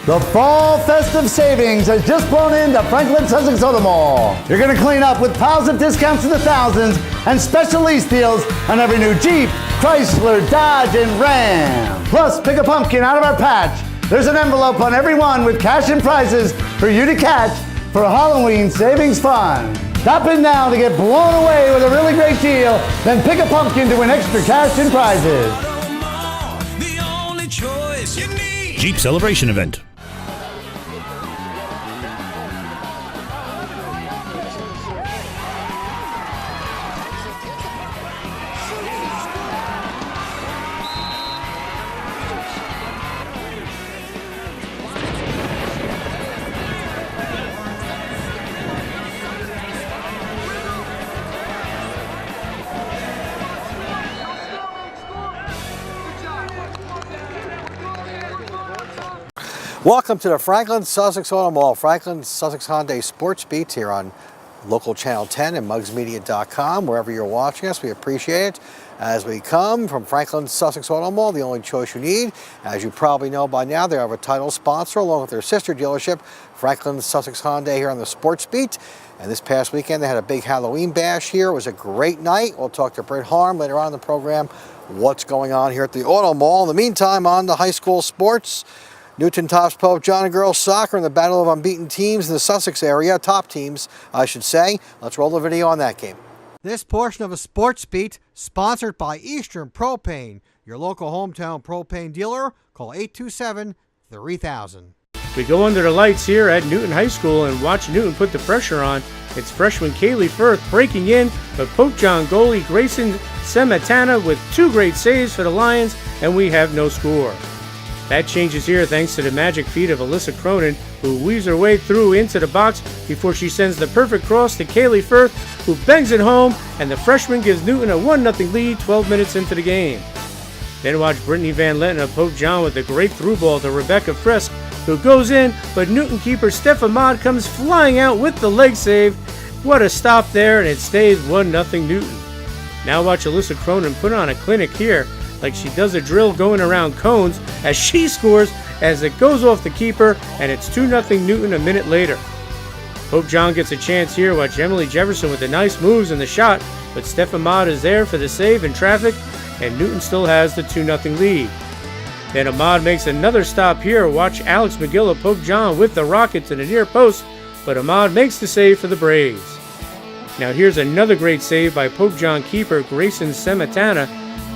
The fall festive savings has just flown into Franklin-Sussex Automall. You're going to clean up with piles of discounts in the thousands and special lease deals on every new Jeep, Chrysler, Dodge, and Ram. Plus, pick a pumpkin out of our patch. There's an envelope on every one with cash and prizes for you to catch for Halloween savings fun. Stop in now to get blown away with a really great deal, then pick a pumpkin to win extra cash and prizes. Automall, the only choice you need. Jeep Celebration Event. Welcome to the Franklin-Sussex Automall, Franklin-Sussex Hyundai Sports Beat here on local channel 10 and mugsmedia.com. Wherever you're watching us, we appreciate it. As we come from Franklin-Sussex Automall, the only choice you need. As you probably know by now, they have a title sponsor along with their sister dealership, Franklin-Sussex Hyundai here on the Sports Beat. And this past weekend, they had a big Halloween bash here. It was a great night. We'll talk to Britt Harm later on in the program what's going on here at the Automall. In the meantime, on to high school sports. Newton tops Pope John and girls soccer in the battle of unbeaten teams in the Sussex area, top teams, I should say. Let's roll the video on that game. This portion of a sports beat sponsored by Eastern Propane, your local hometown propane dealer. Call 827-3000. We go under the lights here at Newton High School and watch Newton put the pressure on. It's freshman Kaylee Firth breaking in, but Pope John goalie Grayson Sematana with two great saves for the Lions, and we have no score. That changes here thanks to the magic feet of Alyssa Cronin, who weaves her way through into the box before she sends the perfect cross to Kaylee Firth, who bangs it home, and the freshman gives Newton a 1-0 lead 12 minutes into the game. Then watch Brittany Van Letten of Pope John with a great through ball to Rebecca Frisk, who goes in, but Newton keeper Steph Ahmad comes flying out with the leg save. What a stop there, and it stays 1-0 Newton. Now watch Alyssa Cronin put on a clinic here, like she does a drill going around cones as she scores as it goes off the keeper, and it's 2-0 Newton a minute later. Pope John gets a chance here. Watch Emily Jefferson with the nice moves and the shot, but Steph Ahmad is there for the save in traffic, and Newton still has the 2-0 lead. Then Ahmad makes another stop here. Watch Alex McGill of Pope John with the rocket to the near post, but Ahmad makes the save for the Braves. Now here's another great save by Pope John keeper Grayson Sematana.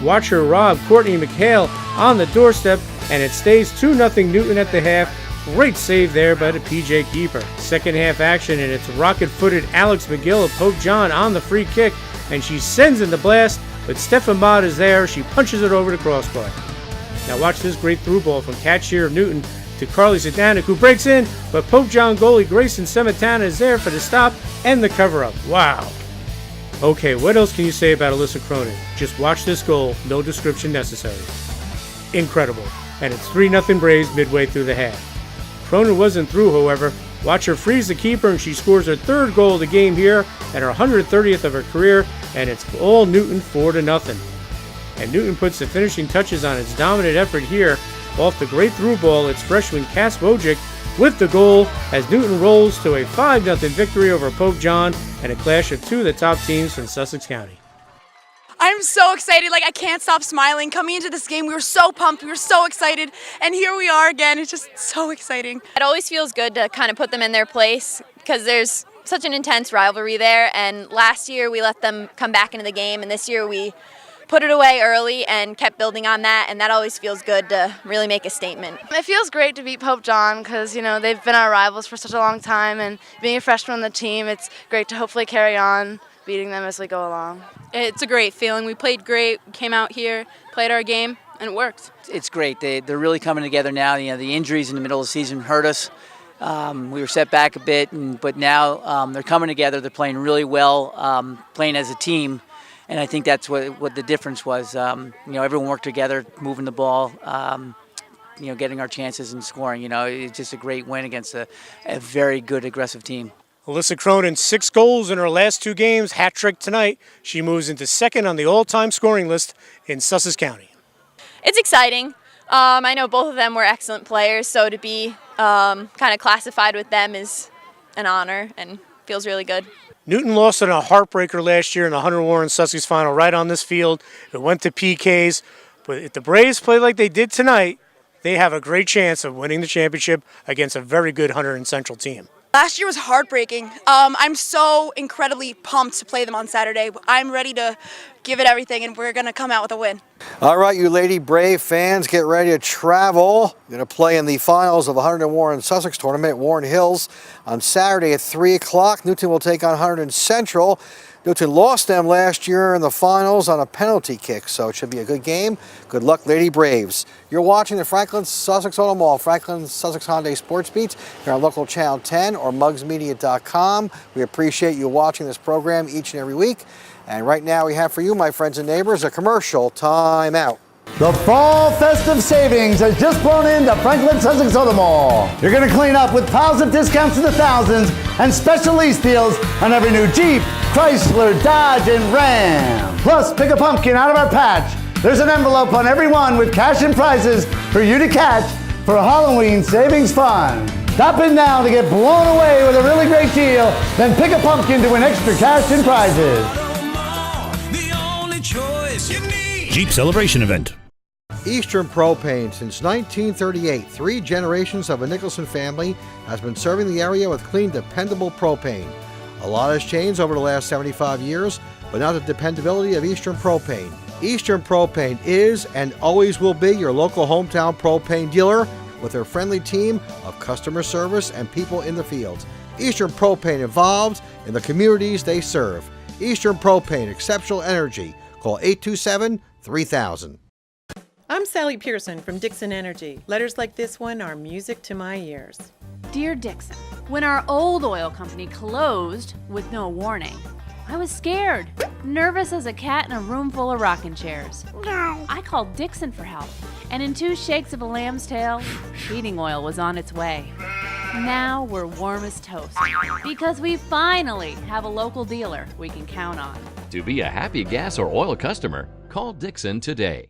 Watch her rob Courtney McHale on the doorstep, and it stays 2-0 Newton at the half. Great save there by the PJ keeper. Second half action, and it's rocket-footed Alex McGill of Pope John on the free kick, and she sends in the blast, but Steph Ahmad is there. She punches it over the crossbar. Now watch this great through ball from catch of Newton to Carly Zadanek, who breaks in, but Pope John goalie Grayson Sematana is there for the stop and the cover-up. Wow. Okay, what else can you say about Alyssa Cronin? Just watch this goal, no description necessary. Incredible. And it's 3-0 Braves midway through the half. Cronin wasn't through, however. Watch her freeze the keeper, and she scores her third goal of the game here and her 130th of her career, and it's all Newton 4-0. And Newton puts the finishing touches on its dominant effort here. Off the great through ball, it's freshman Cass Wojcik with the goal as Newton rolls to a 5-0 victory over Pope John and a clash of two of the top teams from Sussex County. I'm so excited. I can't stop smiling. Coming into this game, we were so pumped. We were so excited. And here we are again. It's just so exciting. It always feels good to kind of put them in their place because there's such an intense rivalry there. And last year, we let them come back into the game. And this year, we put it away early and kept building on that, and that always feels good to really make a statement. It feels great to beat Pope John because, they've been our rivals for such a long time, and being a freshman on the team, it's great to hopefully carry on beating them as we go along. It's a great feeling. We played great, came out here, played our game, and it worked. It's great. They're really coming together now. The injuries in the middle of the season hurt us. We were set back a bit, but now they're coming together. They're playing really well, playing as a team. And I think that's what the difference was. Everyone worked together, moving the ball, getting our chances and scoring. It's just a great win against a very good, aggressive team. Alyssa Cronin, 6 goals in her last 2 games, hat trick tonight. She moves into second on the all-time scoring list in Sussex County. It's exciting. I know both of them were excellent players, so to be kind of classified with them is an honor and feels really good. Newton lost in a heartbreaker last year in the Hunter Warren Sussex final right on this field. It went to PKs, but if the Braves play like they did tonight, they have a great chance of winning the championship against a very good Hunter and Central team. Last year was heartbreaking. I'm so incredibly pumped to play them on Saturday. I'm ready to give it everything, and we're going to come out with a win. All right, you Lady Brave fans, get ready to travel. You're going to play in the finals of the Hunter Warren Sussex tournament at Warren Hills on Saturday at 3 o'clock. Newton will take on Hunter Central. Newton lost them last year in the finals on a penalty kick, so it should be a good game. Good luck, Lady Braves. You're watching the Franklin-Sussex Automall, Franklin-Sussex Hyundai Sports Beat here on local channel 10 or mugsmedia.com. We appreciate you watching this program each and every week. And right now we have for you, my friends and neighbors, a commercial timeout. The fall festive savings has just blown into Franklin-Sussex Automall. You're going to clean up with piles of discounts in the thousands and special lease deals on every new Jeep, Chrysler, Dodge, and Ram. Plus, pick a pumpkin out of our patch. There's an envelope on every one with cash and prizes for you to catch for Halloween savings fun. Stop in now to get blown away with a really great deal, then pick a pumpkin to win extra cash and prizes. Automall, the only choice you need. Jeep Celebration Event. Eastern Propane. Since 1938, 3 generations of a Nicholson family has been serving the area with clean, dependable propane. A lot has changed over the last 75 years, but not the dependability of Eastern Propane. Eastern Propane is and always will be your local hometown propane dealer with their friendly team of customer service and people in the field. Eastern Propane involved in the communities they serve. Eastern Propane, exceptional energy. Call 827-3000. I'm Sally Pearson from Dixon Energy. Letters like this one are music to my ears. Dear Dixon, when our old oil company closed with no warning, I was scared, nervous as a cat in a room full of rocking chairs. I called Dixon for help, and in 2 shakes of a lamb's tail, heating oil was on its way. Now we're warm as toast, because we finally have a local dealer we can count on. To be a happy gas or oil customer, call Dixon today.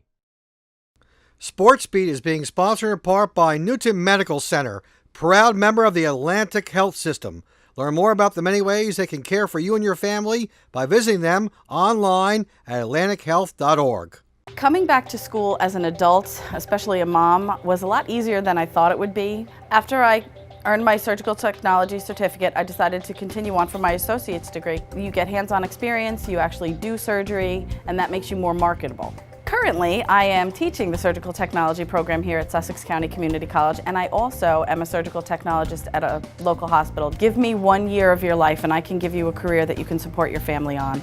Sports Beat is being sponsored in part by Newton Medical Center, proud member of the Atlantic Health System. Learn more about the many ways they can care for you and your family by visiting them online at atlantichealth.org. Coming back to school as an adult, especially a mom, was a lot easier than I thought it would be. After I earned my surgical technology certificate, I decided to continue on for my associate's degree. You get hands-on experience, you actually do surgery, and that makes you more marketable. Currently, I am teaching the surgical technology program here at Sussex County Community College, and I also am a surgical technologist at a local hospital. Give me 1 year of your life and I can give you a career that you can support your family on.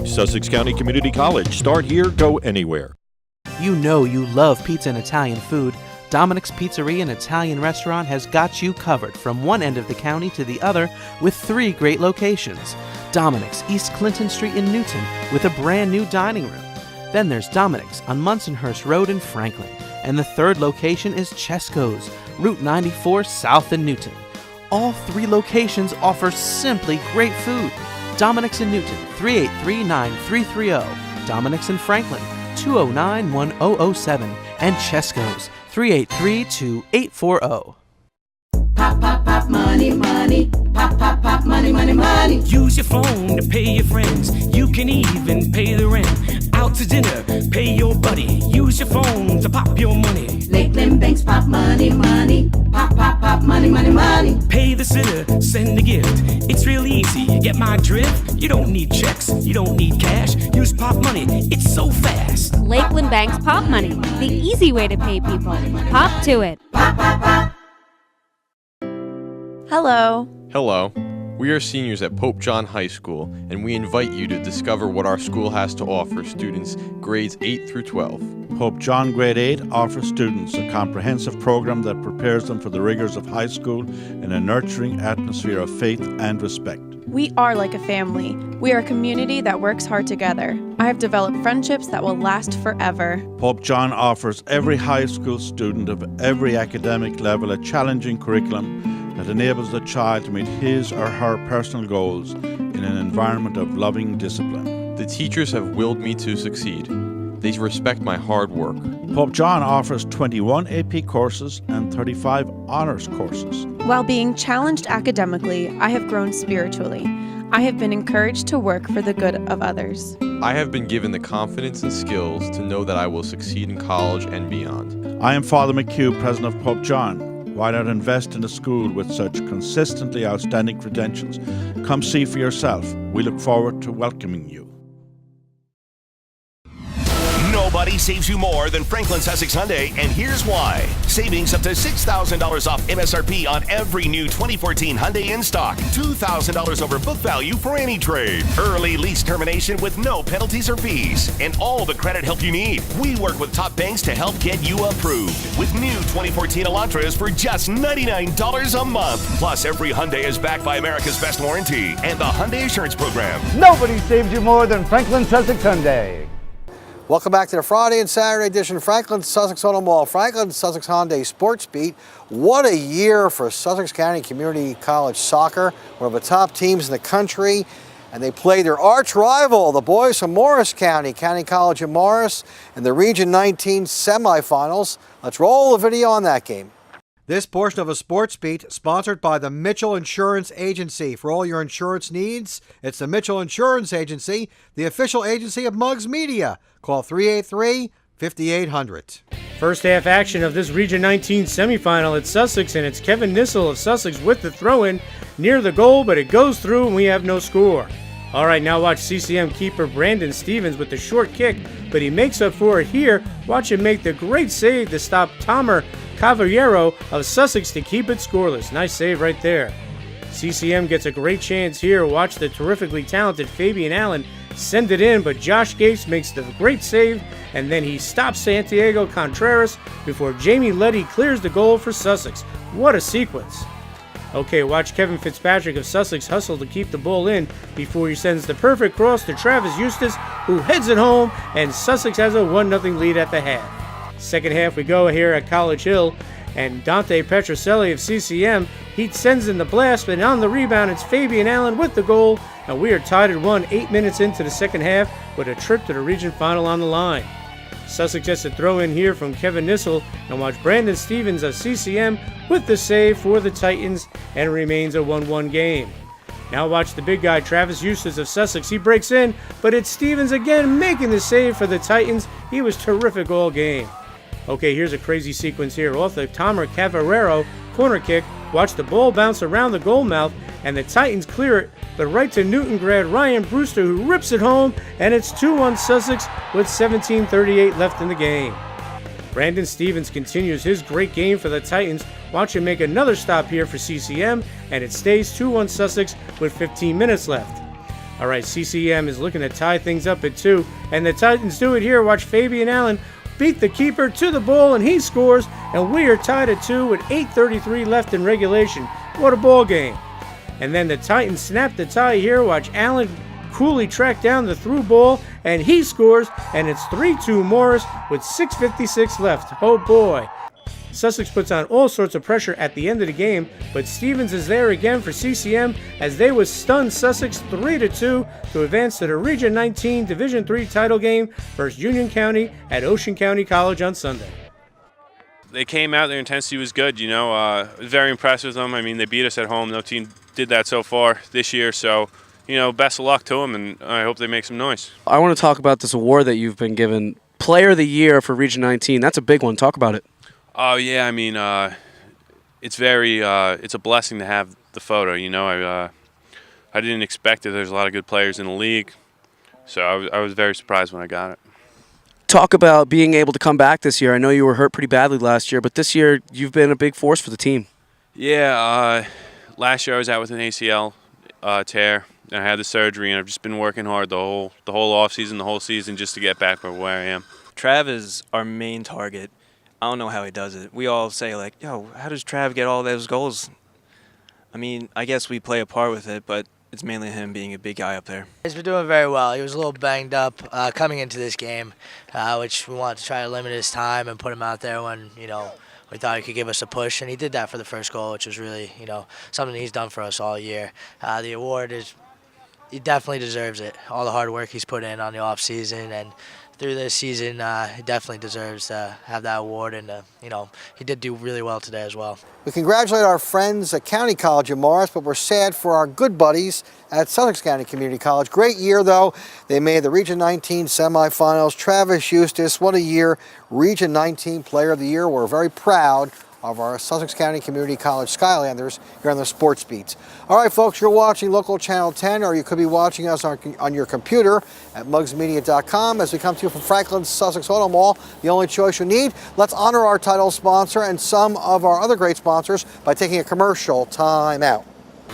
Sussex County Community College. Start here, go anywhere. You know you love pizza and Italian food. Dominic's Pizzeria and Italian Restaurant has got you covered from one end of the county to the other with 3 great locations. Dominic's, East Clinton Street in Newton, with a brand new dining room. Then there's Dominic's on Munsonhurst Road in Franklin. And the 3rd location is Chesco's, Route 94 south in Newton. All 3 locations offer simply great food. Dominic's in Newton, 383-9330. Dominic's in Franklin, 209-1007. And Chesco's, 383-2840. Pop, pop, pop, money, money. Pop, pop, pop, money, money, money. Use your phone to pay your friends. You can even pay the rent. Out to dinner, pay your buddy. Use your phone to pop your money. Lakeland Banks pop money, money. Pop, pop, pop, money, money, money. Pay the sitter, send a gift. It's real easy, you get my drift? You don't need checks, you don't need cash. Use Pop Money, it's so fast. Lakeland Banks Pop Money, the easy way to pay people. Pop to it. Pop, pop, pop. Hello. Hello. We are seniors at Pope John High School, and we invite you to discover what our school has to offer students grades 8 through 12. Pope John Grade 8 offers students a comprehensive program that prepares them for the rigors of high school in a nurturing atmosphere of faith and respect. We are like a family. We are a community that works hard together. I have developed friendships that will last forever. Pope John offers every high school student of every academic level a challenging curriculum that enables the child to meet his or her personal goals in an environment of loving discipline. The teachers have willed me to succeed. They respect my hard work. Pope John offers 21 AP courses and 35 honours courses. While being challenged academically, I have grown spiritually. I have been encouraged to work for the good of others. I have been given the confidence and skills to know that I will succeed in college and beyond. I am Father McHugh, President of Pope John. Why not invest in a school with such consistently outstanding credentials? Come see for yourself. We look forward to welcoming you. Nobody saves you more than Franklin-Sussex Hyundai, and here's why. Savings up to $6,000 off MSRP on every new 2014 Hyundai in stock. $2,000 over book value for any trade. Early lease termination with no penalties or fees. And all the credit help you need. We work with top banks to help get you approved. With new 2014 Elantras for just $99 a month. Plus, every Hyundai is backed by America's Best Warranty and the Hyundai Assurance Program. Nobody saves you more than Franklin-Sussex Hyundai. Welcome back to the Friday and Saturday edition of Franklin-Sussex Automall, Franklin-Sussex Hyundai Sports Beat. What a year for Sussex County Community College soccer, one of the top teams in the country. And they play their arch rival, the boys from Morris County, County College of Morris, in the Region 19 semifinals. Let's roll the video on that game. This portion of a Sports Beat sponsored by the Mitchell Insurance Agency. For all your insurance needs, it's the Mitchell Insurance Agency, the official agency of Muggs Media. Call 383-5800. First half action of this Region 19 semifinal at Sussex, and it's Kevin Nissel of Sussex with the throw-in near the goal, but it goes through and we have no score. All right, now watch CCM keeper Brandon Stevens with the short kick, but he makes up for it here. Watch him make the great save to stop Tomer Cavallero of Sussex to keep it scoreless. Nice save right there. CCM gets a great chance here. Watch the terrifically talented Fabian Allen send it in, but Josh Gates makes the great save, and then he stops Santiago Contreras before Jamie Letty clears the goal for Sussex. What a sequence. Okay, watch Kevin Fitzpatrick of Sussex hustle to keep the ball in before he sends the perfect cross to Travis Eustace, who heads it home, and Sussex has a 1-0 lead at the half. Second half we go here at College Hill, and Dante Petroselli of CCM, he sends in the blast, but on the rebound it's Fabian Allen with the goal, and we are tied at 1 8 minutes into the second half with a trip to the region final on the line. Sussex gets a throw in here from Kevin Nissel, and watch Brandon Stevens of CCM with the save for the Titans, and it remains a 1-1 game. Now watch the big guy Travis Eustace of Sussex. He breaks in, but it's Stevens again making the save for the Titans. He was terrific all game. Okay, here's a crazy sequence here. Off the Tomer Cavallero corner kick, watch the ball bounce around the goal mouth, and the Titans clear it, but right to Newton grad Ryan Brewster, who rips it home, and it's 2-1 Sussex with 17:38 left in the game. Brandon Stevens continues his great game for the Titans. Watch him make another stop here for CCM, and it stays 2-1 Sussex with 15 minutes left. All right, CCM is looking to tie things up at 2, and the Titans do it here. Watch Fabian Allen beat the keeper to the ball, and he scores, and we are tied at 2 with 8:33 left in regulation. What a ball game. And then the Titans snap the tie here. Watch Allen coolly track down the through ball, and he scores, and it's 3-2 Morris with 6:56 left. Oh boy. Sussex puts on all sorts of pressure at the end of the game, but Stevens is there again for CCM as they would stun Sussex 3-2 to advance to the Region 19 Division III title game versus Union County at Ocean County College on Sunday. They came out, their intensity was good, very impressed with them. I mean, they beat us at home. No team did that so far this year, so, best of luck to them, and I hope they make some noise. I want to talk about this award that you've been given, Player of the Year for Region 19. That's a big one. Talk about it. Oh, yeah, I mean, it's a blessing to have the photo, I didn't expect it. There's a lot of good players in the league, so I was very surprised when I got it. Talk about being able to come back this year. I know you were hurt pretty badly last year, but this year you've been a big force for the team. Yeah, last year I was out with an ACL tear, and I had the surgery, and I've just been working hard the whole offseason, the whole season, just to get back where I am. Trav is our main target. I don't know how he does it. We all say, yo, how does Trav get all those goals? I mean, I guess we play a part with it, but it's mainly him being a big guy up there. He's been doing very well. He was a little banged up coming into this game, which we wanted to try to limit his time and put him out there when, we thought he could give us a push, and he did that for the first goal, which was really, something he's done for us all year. The award he definitely deserves it. All the hard work he's put in on the off season and through this season, he definitely deserves to have that award, and he did do really well today as well. We congratulate our friends at County College of Morris, but we're sad for our good buddies at Sussex County Community College. Great year, though. They made the Region 19 semifinals. Travis Eustace, what a year. Region 19 Player of the Year. We're very proud of our Sussex County Community College Skylanders here on the Sports Beats. All right, folks, you're watching Local Channel 10, or you could be watching us on your computer at mugsmedia.com as we come to you from Franklin-Sussex Automall, the only choice you need. Let's honor our title sponsor and some of our other great sponsors by taking a commercial time out.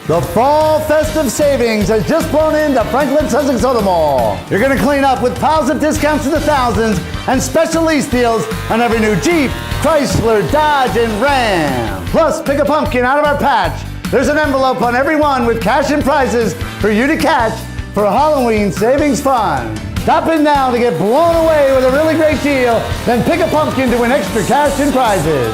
The fall festive savings has just blown into Franklin-Sussex Automall. You're going to clean up with piles of discounts in the thousands and special lease deals on every new Jeep, Chrysler, Dodge, and Ram. Plus, pick a pumpkin out of our patch. There's an envelope on every one with cash and prizes for you to catch for Halloween savings fun. Stop in now to get blown away with a really great deal, then pick a pumpkin to win extra cash and prizes.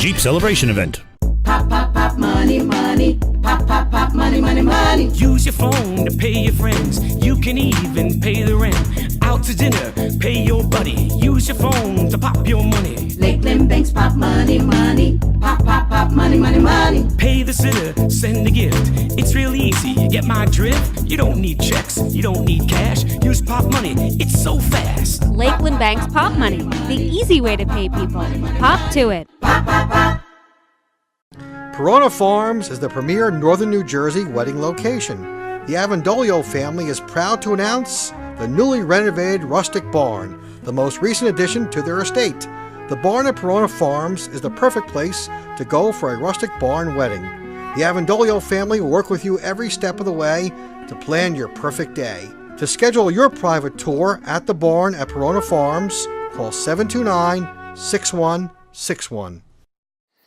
Jeep Celebration Event. Pop, pop, pop, money, money. Pop, pop, pop, money, money, money. Use your phone to pay your friends. You can even pay the rent. Out to dinner, pay your buddy. Use your phone to pop your money. Lakeland Banks pop money, money. Pop, pop, pop, money, money, money. Pay the sitter, send a gift. It's real easy, you get my drift? You don't need checks, you don't need cash. Use pop money, it's so fast. Lakeland Bank's Pop Money, the easy way to pay people. Pop to it. Pop, pop, pop. Perona Farms is the premier northern New Jersey wedding location. The Avendolio family is proud to announce the newly renovated rustic barn, the most recent addition to their estate. The barn at Perona Farms is the perfect place to go for a rustic barn wedding. The Avendolio family will work with you every step of the way to plan your perfect day. To schedule your private tour at the barn at Perona Farms, call 729-6161.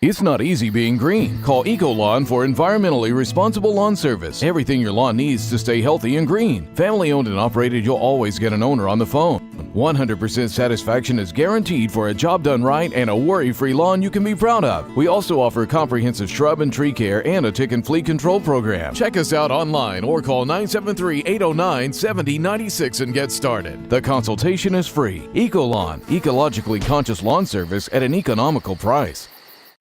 It's not easy being green. Call EcoLawn for environmentally responsible lawn service. Everything your lawn needs to stay healthy and green. Family owned and operated, you'll always get an owner on the phone. 100% satisfaction is guaranteed for a job done right and a worry-free lawn you can be proud of. We also offer comprehensive shrub and tree care and a tick and flea control program. Check us out online or call 973-809-7096 and get started. The consultation is free. EcoLawn, ecologically conscious lawn service at an economical price.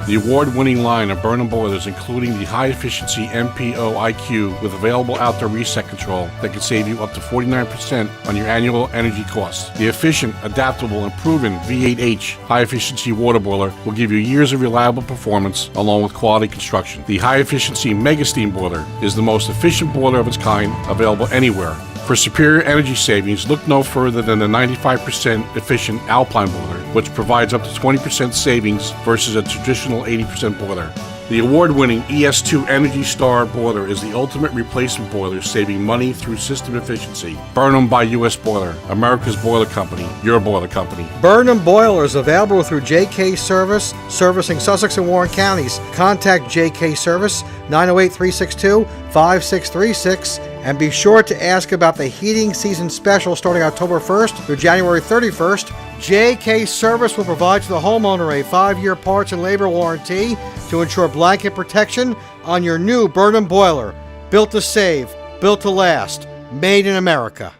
The award-winning line of Burnham boilers, including the high-efficiency MPO IQ with available outdoor reset control that can save you up to 49% on your annual energy costs. The efficient, adaptable, and proven V8H high-efficiency water boiler will give you years of reliable performance along with quality construction. The high-efficiency Mega Steam boiler is the most efficient boiler of its kind available anywhere. For superior energy savings, look no further than the 95% efficient Alpine boiler, which provides up to 20% savings versus a traditional 80% boiler. The award-winning ES2 Energy Star boiler is the ultimate replacement boiler, saving money through system efficiency. Burnham by U.S. Boiler, America's boiler company, your boiler company. Burnham Boilers available through JK Service, servicing Sussex and Warren counties. Contact JK Service 908-362-5636 and be sure to ask about the heating season special starting October 1st through January 31st. JK Service will provide to the homeowner a 5-year parts and labor warranty to ensure blanket protection on your new Burnham boiler. Built to save, built to last, made in America.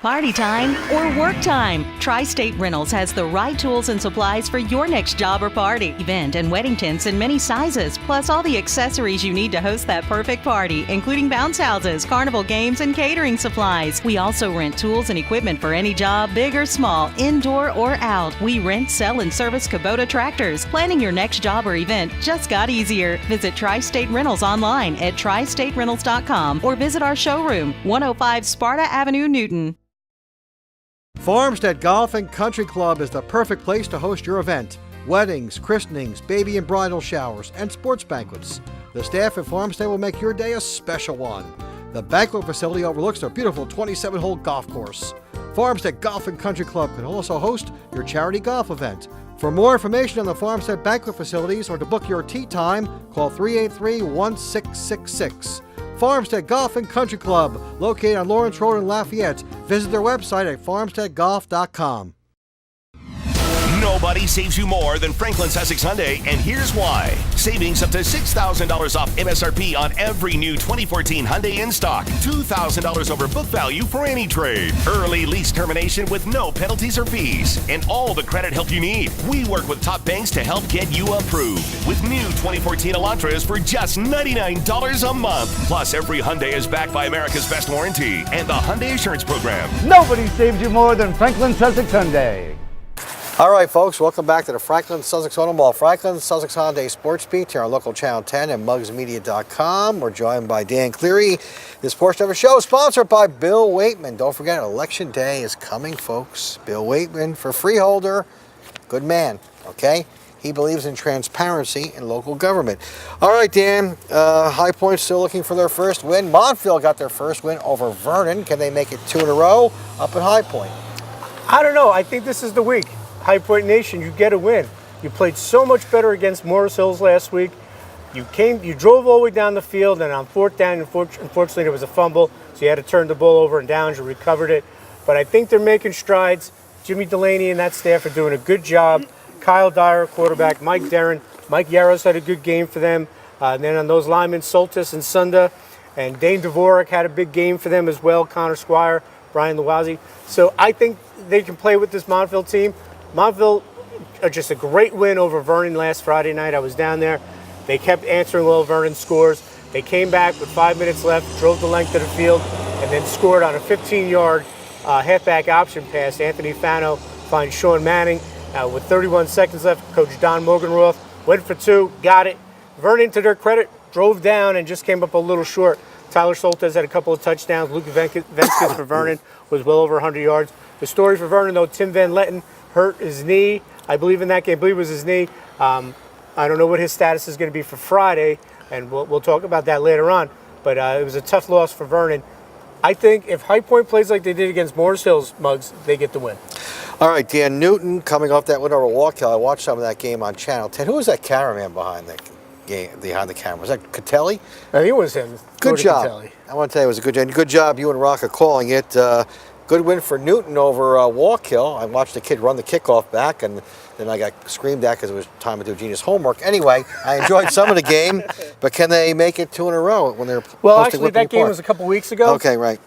Party time or work time? Tri-State Rentals has the right tools and supplies for your next job or party, event, and wedding tents in many sizes, plus all the accessories you need to host that perfect party, including bounce houses, carnival games, and catering supplies. We also rent tools and equipment for any job, big or small, indoor or out. We rent, sell, and service Kubota tractors. Planning your next job or event just got easier. Visit Tri-State Rentals online at tristaterentals.com or visit our showroom, 105 Sparta Avenue, Newton. Farmstead Golf and Country Club is the perfect place to host your event. Weddings, christenings, baby and bridal showers, and sports banquets. The staff at Farmstead will make your day a special one. The banquet facility overlooks their beautiful 27-hole golf course. Farmstead Golf and Country Club can also host your charity golf event. For more information on the Farmstead banquet facilities or to book your tee time, call 383-1666. Farmstead Golf and Country Club, located on Lawrence Road in Lafayette. Visit their website at farmsteadgolf.com. No Nobody saves you more than Franklin-Sussex Hyundai, and here's why. Savings up to $6,000 off MSRP on every new 2014 Hyundai in stock. $2,000 over book value for any trade. Early lease termination with no penalties or fees. And all the credit help you need. We work with top banks to help get you approved. With new 2014 Elantras for just $99 a month. Plus, every Hyundai is backed by America's Best Warranty and the Hyundai Assurance Program. Nobody saves you more than Franklin-Sussex Hyundai. All right, folks, welcome back to the Franklin-Sussex Automall Franklin-Sussex Hyundai Sports Beat here on local channel 10 and mugsmedia.com. We're joined by Dan Cleary. This portion of the show is sponsored by Bill Waitman. Don't forget, Election Day is coming, folks. Bill Waitman for freeholder. Good man, okay? He believes in transparency in local government. All right, Dan, High Point still looking for their first win. Montville got their first win over Vernon. Can they make it 2 in a row up at High Point? I don't know. I think this is the week. High Point Nation, you get a win. You played so much better against Morris Hills last week. You drove all the way down the field, and on 4th down, unfortunately, there was a fumble, so you had to turn the ball over and down. You recovered it. But I think they're making strides. Jimmy Delaney and that staff are doing a good job. Kyle Dyer, quarterback, Mike Darren. Mike Yaros had a good game for them. And then on those linemen, Soltis and Sunda, and Dane Dvorak had a big game for them as well, Connor Squire, Brian Luwazi. So I think they can play with this Montville team. Montville, just a great win over Vernon last Friday night. I was down there. They kept answering all Vernon's scores. They came back with 5 minutes left, drove the length of the field, and then scored on a 15-yard halfback option pass. Anthony Fano finds Sean Manning. With 31 seconds left, Coach Don Mogenroth went for 2, got it. Vernon, to their credit, drove down and just came up a little short. Tyler Soltes had a couple of touchdowns. Luke Venskis for Vernon was well over 100 yards. The story for Vernon, though, Tim Van Letten hurt his knee, I believe, in that game. I believe it was his knee. I don't know what his status is going to be for Friday, and we'll talk about that later on. But it was a tough loss for Vernon. I think if High Point plays like they did against Morris Hills, Muggs, they get the win. All right, Dan Newton coming off that win over Wallkill. I watched some of that game on Channel 10. Who was that cameraman behind the game, behind the camera? Was that Catelli? I think it was him. Good job. Catelli. I want to tell you, it was a good job. Good job, you and Rock are calling it. Good win for Newton over Wallkill. I watched the kid run the kickoff back, and then I got screamed at because it was time to do Genius homework. Anyway, I enjoyed some of the game, but can they make it 2 in a row when they're Well, actually, that game was a couple weeks ago. Okay, right.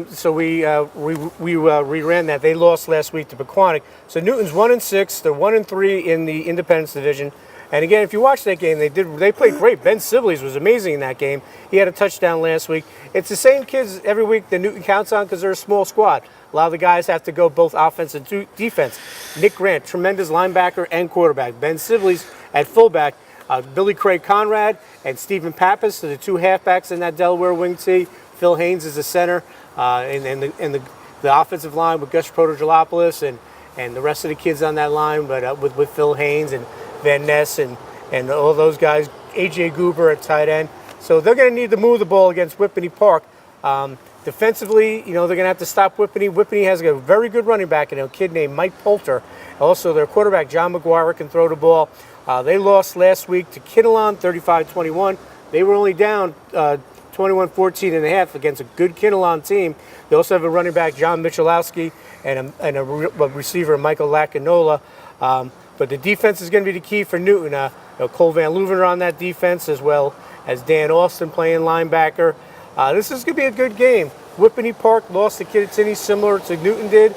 So we reran that. They lost last week to Pequannock. So Newton's 1-6. They're 1-3 in the Independence Division. And again, if you watch that game, they played great. Ben Sibley's was amazing in that game. He had a touchdown last week. It's the same kids every week that Newton counts on because they're a small squad. A lot of the guys have to go both offense and defense. Nick Grant, tremendous linebacker and quarterback. Ben Sibley's at fullback. Billy Craig Conrad and Stephen Pappas are the 2 halfbacks in that Delaware wing tee. Phil Haynes is the center. And the offensive line with Gus Protogelopoulos and the rest of the kids on that line, but with Phil Haynes and Van Ness and all those guys, A.J. Goober at tight end. So they're going to need to move the ball against Whippany Park. Defensively, they're going to have to stop Whippany. Whippany has a very good running back, a kid named Mike Poulter. Also, their quarterback, John McGuire, can throw the ball. They lost last week to Kinnelon, 35-21. They were only down 21-14 and a half against a good Kinnelon team. They also have a running back, John Michalowski, and a receiver, Michael Lacanola. But the defense is going to be the key for Newton. Cole Van Leuven on that defense, as well as Dan Austin playing linebacker. This is going to be a good game. Whippany Park lost to Kittatinny similar to Newton did.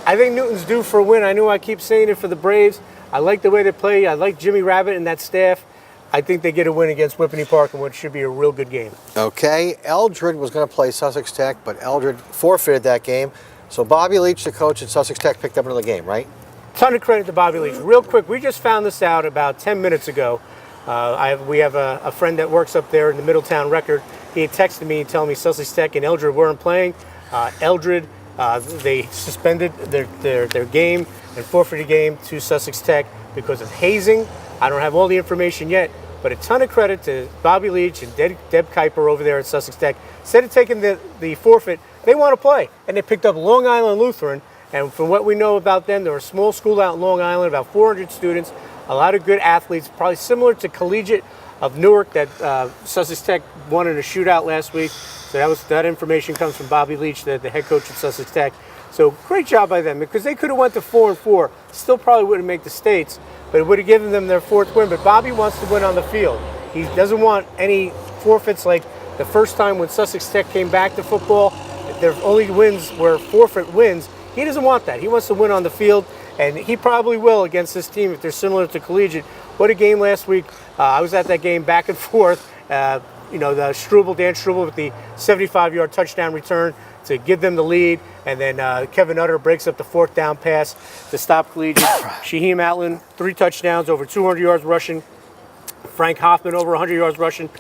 I think Newton's due for a win. I know I keep saying it for the Braves. I like the way they play. I like Jimmy Rabbit and that staff. I think they get a win against Whippany Park in what should be a real good game. Okay, Eldred was going to play Sussex Tech, but Eldred forfeited that game. So Bobby Leach, the coach at Sussex Tech, picked up another game, right? Ton of credit to Bobby Leach. Real quick, we just found this out about 10 minutes ago. We have a friend that works up there in the Middletown Record. He had texted me telling me Sussex Tech and Eldred weren't playing. Eldred, they suspended their game and forfeited the game to Sussex Tech because of hazing. I don't have all the information yet, but a ton of credit to Bobby Leach and Deb Kuiper over there at Sussex Tech. Instead of taking the forfeit, they want to play, and they picked up Long Island Lutheran. And from what we know about them, they're a small school out in Long Island, about 400 students, a lot of good athletes, probably similar to Collegiate of Newark that Sussex Tech won in a shootout last week. So that information comes from Bobby Leach, the head coach at Sussex Tech. So great job by them, because they could have went to 4-4, still probably wouldn't make the states, but it would have given them their 4th win. But Bobby wants to win on the field. He doesn't want any forfeits like the first time when Sussex Tech came back to football. Their only wins were forfeit wins. He doesn't want that. He wants to win on the field, and he probably will against this team if they're similar to Collegiate. What a game last week. I was at that game back and forth. The Dan Struble with the 75-yard touchdown return to give them the lead, and then Kevin Utter breaks up the 4th down pass to stop Collegiate. Shaheem Outland, 3 touchdowns, over 200 yards rushing. Frank Hoffman, over 100 yards rushing.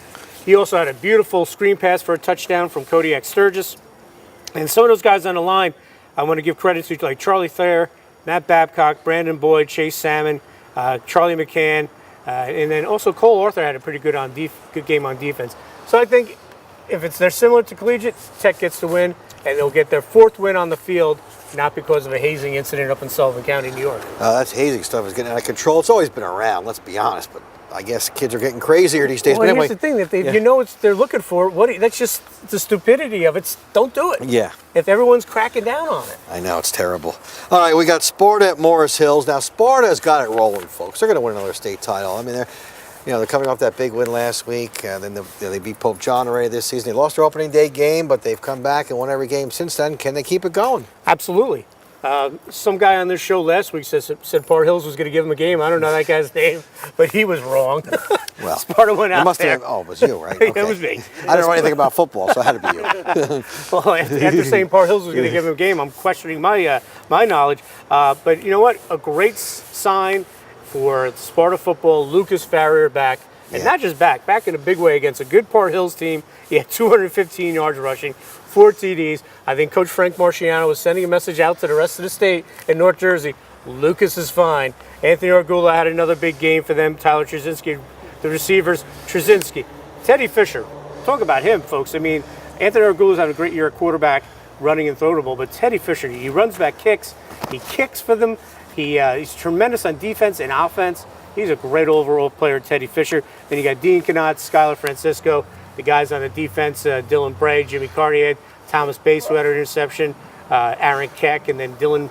He also had a beautiful screen pass for a touchdown from Kodiak Sturgis. And some of those guys on the line, I want to give credit to, like Charlie Thayer, Matt Babcock, Brandon Boyd, Chase Salmon, Charlie McCann, and then also Cole Arthur had a pretty good game on defense. So I think if they're similar to Collegiate, Tech gets the win, and they'll get their 4th win on the field, not because of a hazing incident up in Sullivan County, New York. That's hazing stuff is getting out of control. It's always been around, let's be honest, but I guess kids are getting crazier these days. Well, but anyway, here's the thing, that they're looking for. That's just the stupidity of it. Don't do it. Yeah. If everyone's cracking down on it. I know, it's terrible. All right, we got Sparta at Morris Hills. Now, Sparta has got it rolling, folks. They're going to win another state title. I mean, they're coming off that big win last week. Then they beat Pope John already this season. They lost their opening day game, but they've come back and won every game since then. Can they keep it going? Absolutely. Some guy on this show last week said Port Hills was going to give him a game. I don't know that guy's name, but he was wrong. Well, Sparta went out there. It was you, right? Okay. It was me. I don't know anything about football, so it had to be you. Well, after saying Port Hills was going to give him a game, I'm questioning my knowledge. But you know what? A great sign for Sparta football. Lucas Farrier back. And not just back in a big way against a good Port Hills team. He had 215 yards rushing, 4 TDs. I think Coach Frank Marciano was sending a message out to the rest of the state in North Jersey. Lucas is fine. Anthony Argula had another big game for them. Tyler Trzynski, the receivers. Trzynski. Teddy Fisher. Talk about him, folks. I mean, Anthony Argula's had a great year at quarterback, running and throw the ball, but Teddy Fisher, he runs back kicks. He kicks for them. He's tremendous on defense and offense. He's a great overall player, Teddy Fisher. Then you got Dean Canott, Skylar Francisco, the guys on the defense, Dylan Bray, Jimmy Cartier, Thomas Bass, who had an interception, Aaron Keck, and then Dylan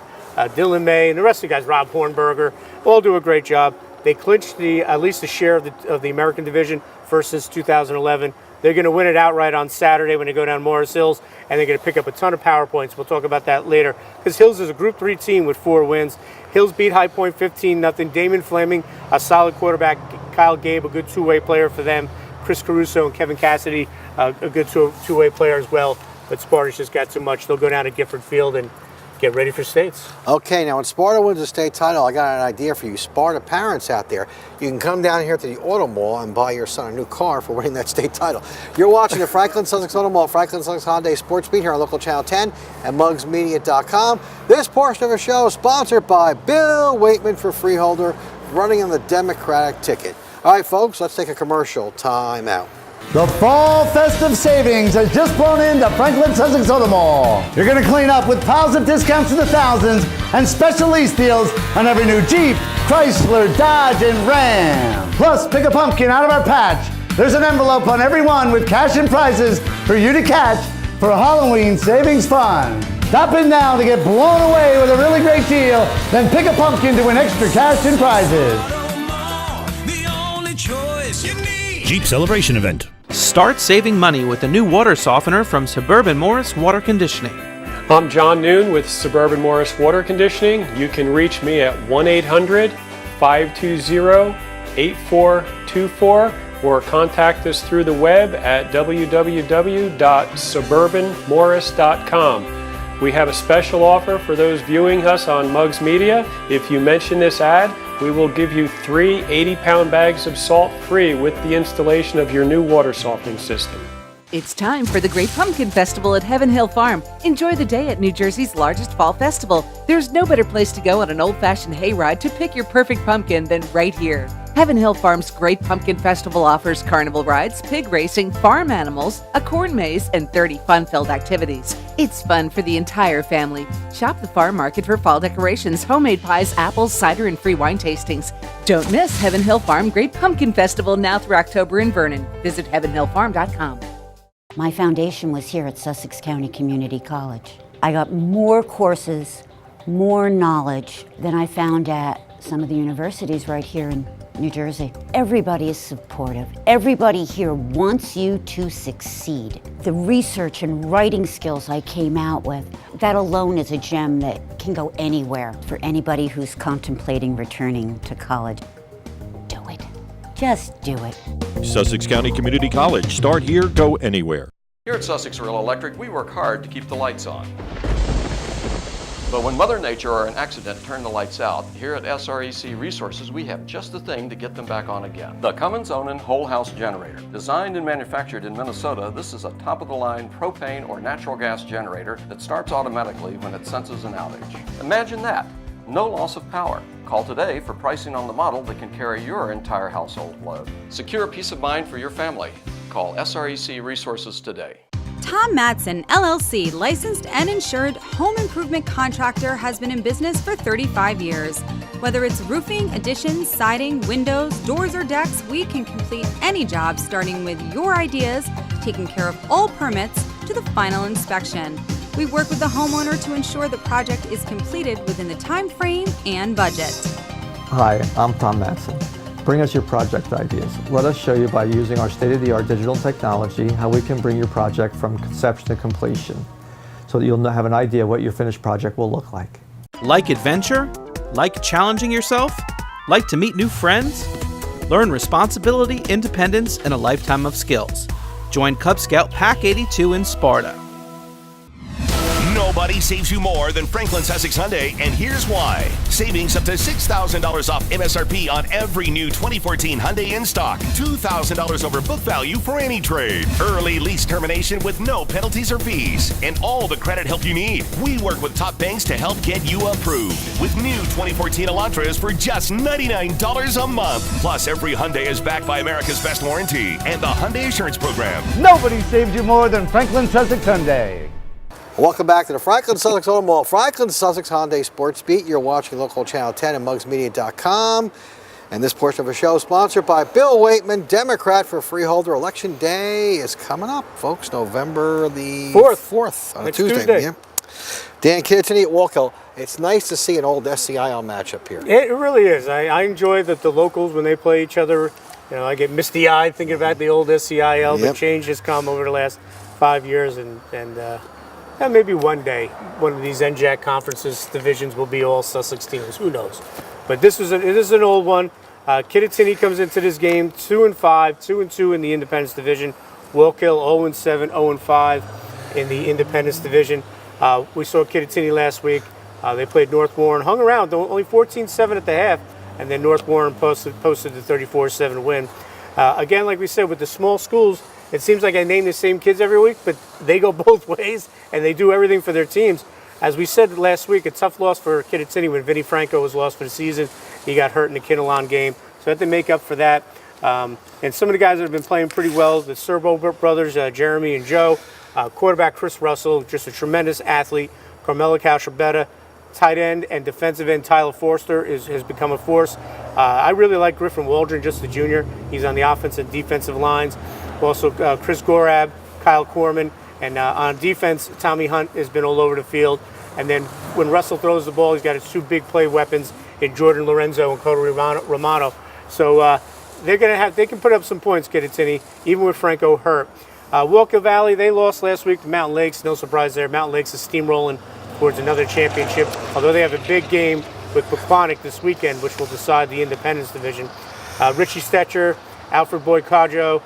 May, and the rest of the guys, Rob Hornberger, all do a great job. They clinched at least a share of the American Division, first since 2011. They're going to win it outright on Saturday when they go down Morris Hills, and they're going to pick up a ton of power points. We'll talk about that later, because Hills is a Group 3 team with 4 wins. Hills beat High Point 15-0. Damon Fleming, a solid quarterback. Kyle Gabe, a good two-way player for them. Chris Caruso and Kevin Cassidy, a good two-way player as well. But Sparta's just got too much. They'll go down to Gifford Field and get ready for states. Okay, now when Sparta wins a state title, I got an idea for you Sparta parents out there. You can come down here to the Automall and buy your son a new car for winning that state title. You're watching the Franklin-Sussex Automall, Franklin-Sussex Hyundai Sports Beat here on local channel 10 and mugsmedia.com. This portion of the show is sponsored by Bill Waitman for Freeholder, running on the Democratic ticket. All right, folks, let's take a commercial time out. The fall festive savings has just flown into Franklin-Sussex Automall. You're going to clean up with piles of discounts in the thousands and special lease deals on every new Jeep, Chrysler, Dodge, and Ram. Plus, pick a pumpkin out of our patch. There's an envelope on every one with cash and prizes for you to catch for Halloween savings fun. Stop in now to get blown away with a really great deal, then pick a pumpkin to win extra cash and prizes. Jeep Celebration Event. Start saving money with the new water softener from Suburban Morris Water Conditioning. I'm John Noon with Suburban Morris Water Conditioning. You can reach me at 1-800-520-8424 or contact us through the web at www.suburbanmorris.com. We have a special offer for those viewing us on Mugs Media. If you mention this ad, we will give you 3 80-pound bags of salt free with the installation of your new water softening system. It's time for the Great Pumpkin Festival at Heaven Hill Farm. Enjoy the day at New Jersey's largest fall festival. There's no better place to go on an old-fashioned hayride to pick your perfect pumpkin than right here. Heaven Hill Farm's Great Pumpkin Festival offers carnival rides, pig racing, farm animals, a corn maze, and 30 fun-filled activities. It's fun for the entire family. Shop the farm market for fall decorations, homemade pies, apples, cider, and free wine tastings. Don't miss Heaven Hill Farm Great Pumpkin Festival now through October in Vernon. Visit heavenhillfarm.com. My foundation was here at Sussex County Community College. I got more courses, more knowledge than I found at some of the universities right here in New Jersey. Everybody is supportive. Everybody here wants you to succeed. The research and writing skills I came out with, that alone is a gem that can go anywhere for anybody who's contemplating returning to college. Do it. Just do it. Sussex County Community College. Start here, go anywhere. Here at Sussex Rural Electric, we work hard to keep the lights on. But when Mother Nature or an accident turn the lights out, here at SREC Resources, we have just the thing to get them back on again. The Cummins-Onan Whole House Generator. Designed and manufactured in Minnesota, this is a top-of-the-line propane or natural gas generator that starts automatically when it senses an outage. Imagine that. No loss of power. Call today for pricing on the model that can carry your entire household load. Secure peace of mind for your family. Call SREC Resources today. Tom Madsen, LLC, licensed and insured home improvement contractor, has been in business for 35 years. Whether it's roofing, additions, siding, windows, doors, or decks, we can complete any job starting with your ideas, taking care of all permits, to the final inspection. We work with the homeowner to ensure the project is completed within the time frame and budget. Hi, I'm Tom Madsen. Bring us your project ideas. Let us show you by using our state-of-the-art digital technology how we can bring your project from conception to completion so that you'll have an idea what your finished project will look like. Like adventure? Like challenging yourself? Like to meet new friends? Learn responsibility, independence, and a lifetime of skills. Join Cub Scout Pack 82 in Sparta. Nobody saves you more than Franklin-Sussex Hyundai, and here's why. Savings up to $6,000 off MSRP on every new 2014 Hyundai in stock. $2,000 over book value for any trade. Early lease termination with no penalties or fees. And all the credit help you need. We work with top banks to help get you approved. With new 2014 Elantras for just $99 a month. Plus, every Hyundai is backed by America's Best Warranty and the Hyundai Assurance Program. Nobody saves you more than Franklin-Sussex Hyundai. Welcome back to the Franklin-Sussex Automall, Franklin-Sussex Hyundai Sports Beat. You're watching local channel 10 and mugsmedia.com. And this portion of the show is sponsored by Bill Waitman, Democrat for Freeholder. Election Day is coming up, folks, November the 4th on a Tuesday. Yeah. Dan Kittany at Walkill. It's nice to see an old SCIL matchup here. It really is. I enjoy that the locals, when they play each other, you know, I get misty-eyed thinking about the old SCIL. The change has come over the last 5 years, and maybe one day, one of these NJAC conferences divisions will be all Sussex teams. Who knows? But it is an old one. Kittatinny comes into this game 2-5, 2-2 in the Independence division. Walkill 0-7, 0-5 in the Independence division. We saw Kittatinny last week. They played North Warren, hung around, only 14-7 at the half, and then North Warren posted the 34-7 win. Again, like we said, with the small schools, it seems like I name the same kids every week, but they go both ways, and they do everything for their teams. As we said last week, a tough loss for Kittatinny when Vinnie Franco was lost for the season. He got hurt in the Kinnelon game, so I had to make up for that. And some of the guys that have been playing pretty well, the Serbo brothers, Jeremy and Joe, quarterback Chris Russell, just a tremendous athlete, Carmelo Calciabetta, tight end and defensive end Tyler Forster has become a force. I really like Griffin Waldron, just the junior. He's on the offensive and defensive lines. Also, Chris Gorab, Kyle Corman, and on defense, Tommy Hunt has been all over the field. And then when Russell throws the ball, he's got his two big play weapons in Jordan Lorenzo and Cody Romano. So they can put up some points, Kittatinny, even with Franco hurt. Walker Valley, they lost last week to Mountain Lakes. No surprise there. Mountain Lakes is steamrolling towards another championship, although they have a big game with Pequannock this weekend, which will decide the Independence division. Richie Stetcher, Alfred Boyd Cadjo,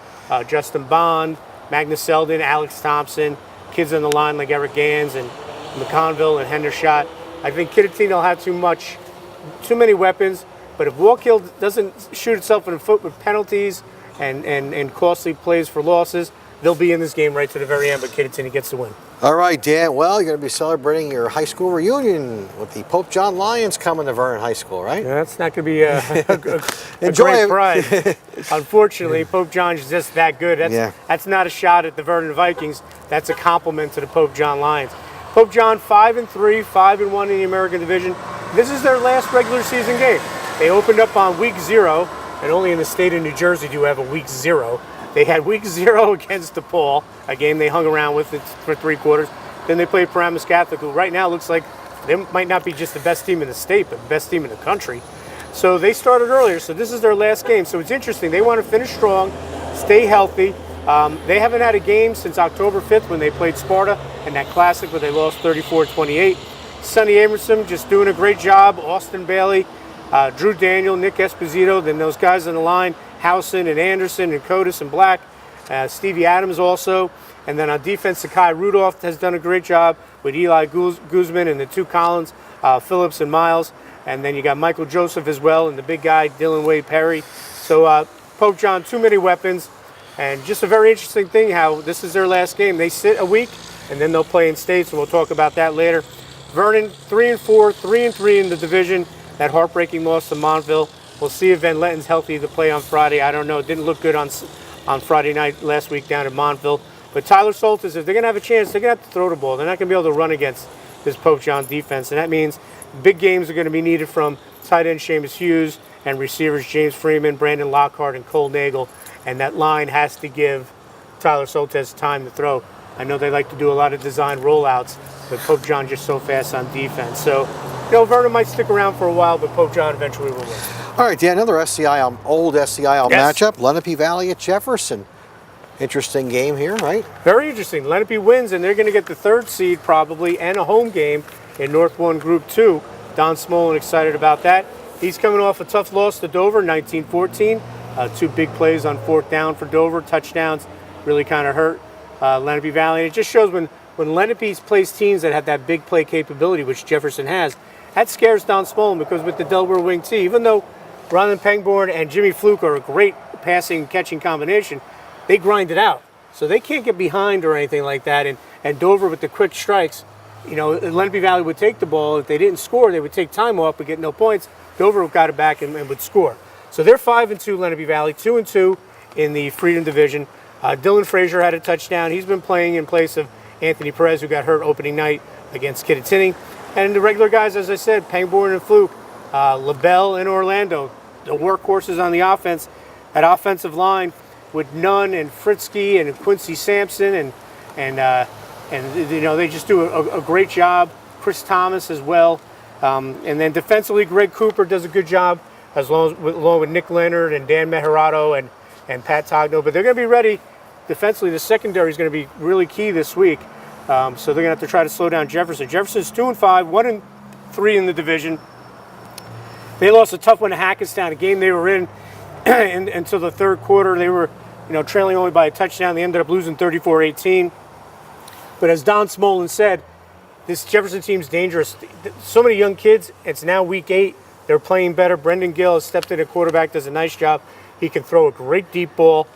Justin Bond, Magnus Selden, Alex Thompson, kids on the line like Eric Gans and McConville and Hendershot. I think Kittatinny will have too many weapons, but if Walkill doesn't shoot itself in the foot with penalties and costly plays for losses, they'll be in this game right to the very end, but Kittatinny gets the win. All right, Dan. Well, you're going to be celebrating your high school reunion with the Pope John Lions coming to Vernon High School, right? Yeah, that's not going to be a great prize. Unfortunately, Pope John's just that good. That's not a shot at the Vernon Vikings. That's a compliment to the Pope John Lions. Pope John 5-3, 5-1 in the American Division. This is their last regular season game. They opened up on week 0, and only in the state of New Jersey do you have a week 0. They had week 0 against DePaul, a game they hung around with for 3 quarters. Then they played Paramus Catholic, who right now looks like they might not be just the best team in the state, but the best team in the country. So they started earlier, so this is their last game. So it's interesting. They want to finish strong, stay healthy. They haven't had a game since October 5th when they played Sparta in that classic where they lost 34-28. Sonny Amerson just doing a great job. Austin Bailey, Drew Daniel, Nick Esposito, then those guys on the line, Howson and Anderson and Codis and Black. Stevie Adams also. And then on defense, Sakai Rudolph has done a great job with Eli Guzman and the two Collins, Phillips and Miles. And then you got Michael Joseph as well and the big guy, Dylan Wade Perry. So Pope John, too many weapons. And just a very interesting thing how this is their last game. They sit a week and then they'll play in states, and we'll talk about that later. Vernon, 3-4, 3-3 in the division. That heartbreaking loss to Montville. We'll see if Van Letten's healthy to play on Friday. I don't know. It didn't look good on Friday night last week down at Montville. But Tyler Soltis, if they're going to have a chance, they're going to have to throw the ball. They're not going to be able to run against this Pope John defense. And that means big games are going to be needed from tight end Seamus Hughes and receivers James Freeman, Brandon Lockhart, and Cole Nagel. And that line has to give Tyler Soltis time to throw. I know they like to do a lot of design rollouts, but Pope John just so fast on defense. So, Vernon might stick around for a while, but Pope John eventually will win. All right, Dan, another old SCIL matchup. Lenape Valley at Jefferson. Interesting game here, right? Very interesting. Lenape wins, and they're going to get the third seed probably and a home game in North 1 Group 2. Don Smolin excited about that. He's coming off a tough loss to Dover, 19-14. Two big plays on fourth down for Dover. Touchdowns really kind of hurt Lenape Valley. And it just shows when Lenape plays teams that have that big play capability, which Jefferson has, that scares Don Smolin because with the Delaware wing T, even though Ron Pangborn and Jimmy Fluke are a great passing catching combination, they grind it out. So they can't get behind or anything like that. And Dover with the quick strikes, Lenape Valley would take the ball. If they didn't score, they would take time off but get no points. Dover got it back and would score. So they're 5-2 Lenape Valley, 2-2 in the Freedom Division. Dylan Frazier had a touchdown. He's been playing in place of Anthony Perez, who got hurt opening night against Kittatinny. And the regular guys, as I said, Pangborn and Fluke, LaBelle and Orlando, the workhorses on the offense. That offensive line with Nunn and Fritzky and Quincy Sampson and they just do a great job. Chris Thomas as well, and then defensively Greg Cooper does a good job along with Nick Leonard and Dan Mejorado and Pat Togno. But they're going to be ready defensively. The secondary is going to be really key this week, so they're going to have to try to slow down Jefferson. Jefferson's 2-5, 1-3 in the division. They lost a tough one to Hackettstown, a game they were in until the third quarter. They were trailing only by a touchdown. They ended up losing 34-18. But as Don Smolin said, this Jefferson team's dangerous. So many young kids. It's now week 8. They're playing better. Brendan Gill has stepped in at quarterback, does a nice job. He can throw a great deep ball.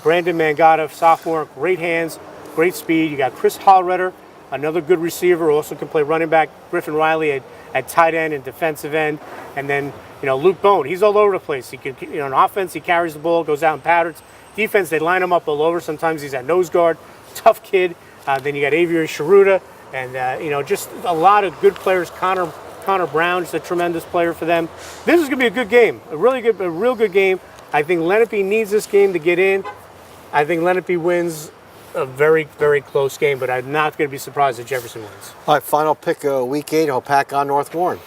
Brandon Mangata, sophomore, great hands, great speed. You got Chris Hollredder, another good receiver, also can play running back. Griffin Riley at tight end and defensive end. And then, Luke Bone, he's all over the place. He can, on offense, he carries the ball, goes out in patterns. Defense, they line him up all over. Sometimes he's at nose guard. Tough kid. Then you got Aviary Sharuda, and just a lot of good players. Connor Brown is a tremendous player for them. This is going to be a good game, a real good game. I think Lenape needs this game to get in. I think Lenape wins a very, very close game, but I'm not going to be surprised if Jefferson wins. All right, final pick of week 8, Hopakon North Warren.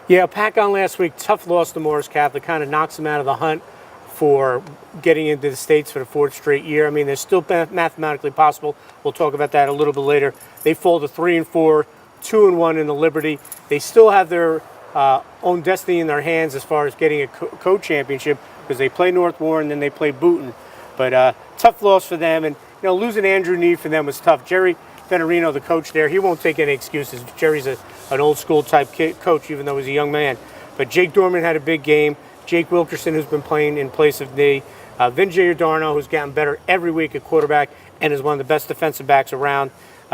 Yeah, Hopakon last week, tough loss to Morris Catholic, kind of knocks them out of the hunt for getting into the States for the 4th straight year. I mean, they're still mathematically possible. We'll talk about that a little bit later. They fall to 3-4, 2-1 in the Liberty. They still have their own destiny in their hands as far as getting a co-championship because they play North Warren, then they play Boonton. But tough loss for them, and losing Andrew Need for them was tough. Jerry Venerino, the coach there, he won't take any excuses. Jerry's an old school type coach, even though he's a young man. But Jake Dorman had a big game. Jake Wilkerson, who's been playing in place of Knee. Vin Giordano, who's gotten better every week at quarterback and is one of the best defensive backs around.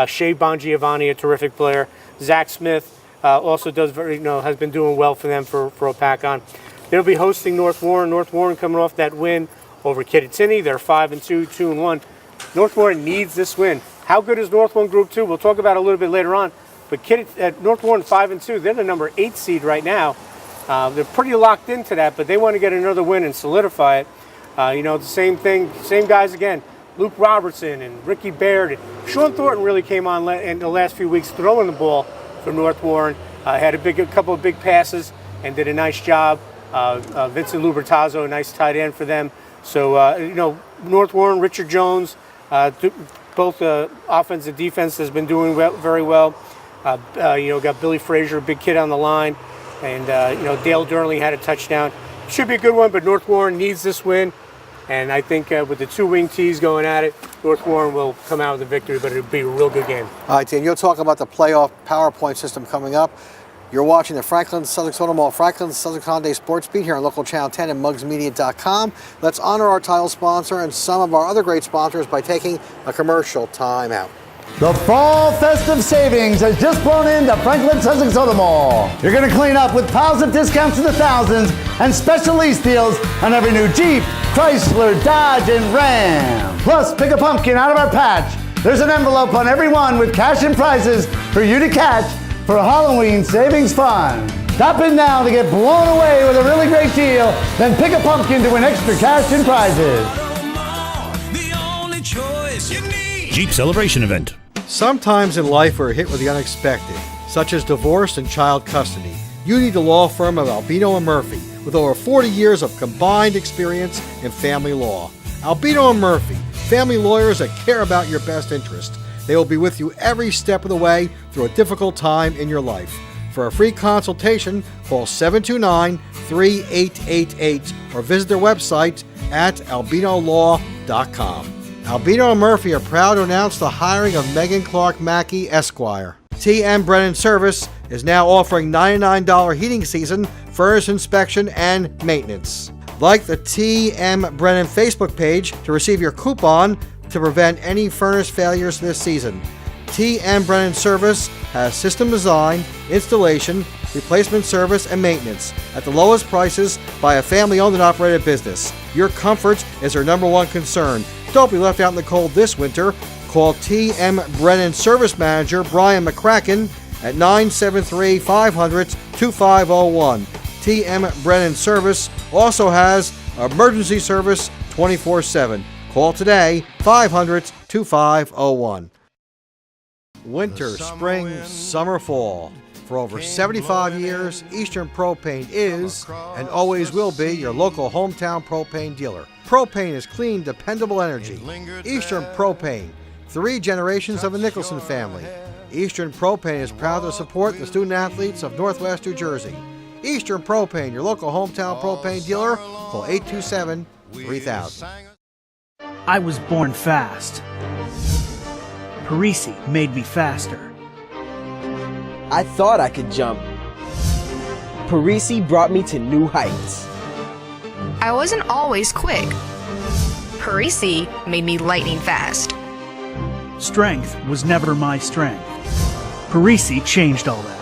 Shea Bongiovanni, a terrific player. Zach Smith also does has been doing well for them for Hopakon. They'll be hosting North Warren. North Warren coming off that win over Kittatinny. They're 5-2, 2-1. North Warren needs this win. How good is North Warren Group 2? We'll talk about it a little bit later on. But North Warren 5-2. They're the number 8 seed right now. They're pretty locked into that, but they want to get another win and solidify it. The same thing, same guys again. Luke Robertson and Ricky Baird. Sean Thornton really came on in the last few weeks throwing the ball for North Warren. Had a couple of big passes and did a nice job. Vincent Lubertazzo, a nice tight end for them. So, North Warren, Richard Jones, both offense and defense has been doing very well. Got Billy Frazier, a big kid on the line. And, Dale Durnley had a touchdown. Should be a good one, but North Warren needs this win. And I think with the two wing tees going at it, North Warren will come out with a victory, but it'll be a real good game. All right, Dan, you'll talk about the playoff PowerPoint system coming up. You're watching the Franklin-Sussex Automall Franklin-Sussex Hyundai Sports Beat here on local channel 10 and mugsmedia.com. Let's honor our title sponsor and some of our other great sponsors by taking a commercial time out. The fall festive savings has just blown into Franklin-Sussex Automall. You're going to clean up with piles of discounts to the thousands and special lease deals on every new Jeep, Chrysler, Dodge, and Ram. Plus, pick a pumpkin out of our patch. There's an envelope on every one with cash and prizes for you to catch for Halloween savings fun. Stop in now to get blown away with a really great deal, then pick a pumpkin to win extra cash and prizes. Jeep Celebration Event. Sometimes in life we're hit with the unexpected, such as divorce and child custody. You need the law firm of Albino & Murphy, with over 40 years of combined experience in family law. Albino & Murphy, family lawyers that care about your best interest. They will be with you every step of the way through a difficult time in your life. For a free consultation, call 729-3888 or visit their website at albinolaw.com. Albino & Murphy are proud to announce the hiring of Megan Clark Mackey, Esquire. TM Brennan Service is now offering $99 heating season, furnace inspection, and maintenance. Like the TM Brennan Facebook page to receive your coupon to prevent any furnace failures this season. TM Brennan Service has system design, installation, replacement service, and maintenance at the lowest prices by a family-owned and operated business. Your comfort is their number one concern. Don't be left out in the cold this winter. Call TM Brennan Service Manager Brian McCracken at 973-500-2501. TM Brennan Service also has emergency service 24/7. Call today, 500-2501. Winter, spring, summer, fall. For over 75 years, Eastern Propane is and always will be your local hometown propane dealer. Propane is clean, dependable energy. Eastern Propane, 3 generations of the Nicholson family. Eastern Propane is proud to support the student athletes of Northwest New Jersey. Eastern Propane, your local hometown propane dealer. Call 827-3000. I was born fast. Parisi made me faster. I thought I could jump. Parisi brought me to new heights. I wasn't always quick. Parisi made me lightning fast. Strength was never my strength. Parisi changed all that.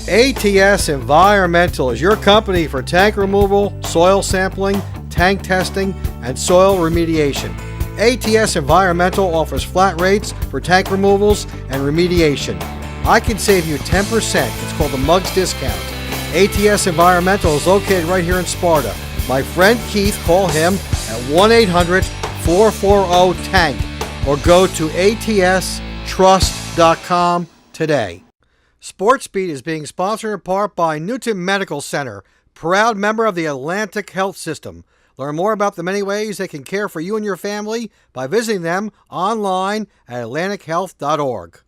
ATS Environmental is your company for tank removal, soil sampling, tank testing, and soil remediation. ATS Environmental offers flat rates for tank removals and remediation. I can save you 10%. It's called the Mugs Discount. ATS Environmental is located right here in Sparta. My friend Keith, call him at 1-800-440-TANK or go to atstrust.com today. Sports Beat is being sponsored in part by Newton Medical Center, proud member of the Atlantic Health System. Learn more about the many ways they can care for you and your family by visiting them online at atlantichealth.org.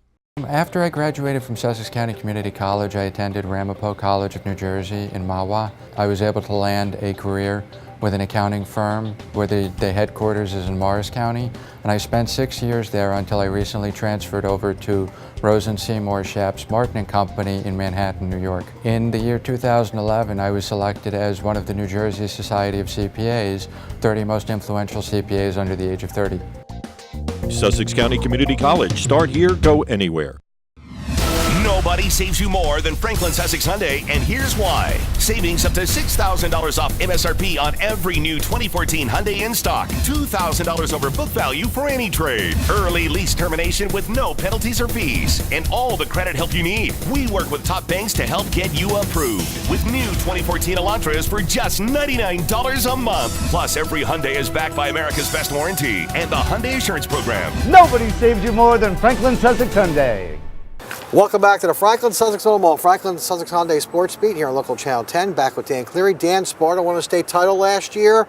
After I graduated from Sussex County Community College, I attended Ramapo College of New Jersey in Mahwah. I was able to land a career with an accounting firm where the headquarters is in Morris County, and I spent 6 years there until I recently transferred over to Rosen Seymour Schaps Martin & Company in Manhattan, New York. In the year 2011, I was selected as one of the New Jersey Society of CPAs, 30 most influential CPAs under the age of 30. Sussex County Community College. Start here, go anywhere. Nobody Nobody saves you more than Franklin-Sussex Hyundai, and here's why. Savings up to $6,000 off MSRP on every new 2014 Hyundai in stock. $2,000 over book value for any trade. Early lease termination with no penalties or fees. And all the credit help you need. We work with top banks to help get you approved. With new 2014 Elantras for just $99 a month. Plus, every Hyundai is backed by America's Best Warranty and the Hyundai Assurance Program. Nobody saves you more than Franklin-Sussex Hyundai. Welcome back to the Franklin-Sussex Automall, Franklin-Sussex Hyundai Sports Beat here on local Channel 10. Back with Dan Cleary. Dan, Sparta won a state title last year.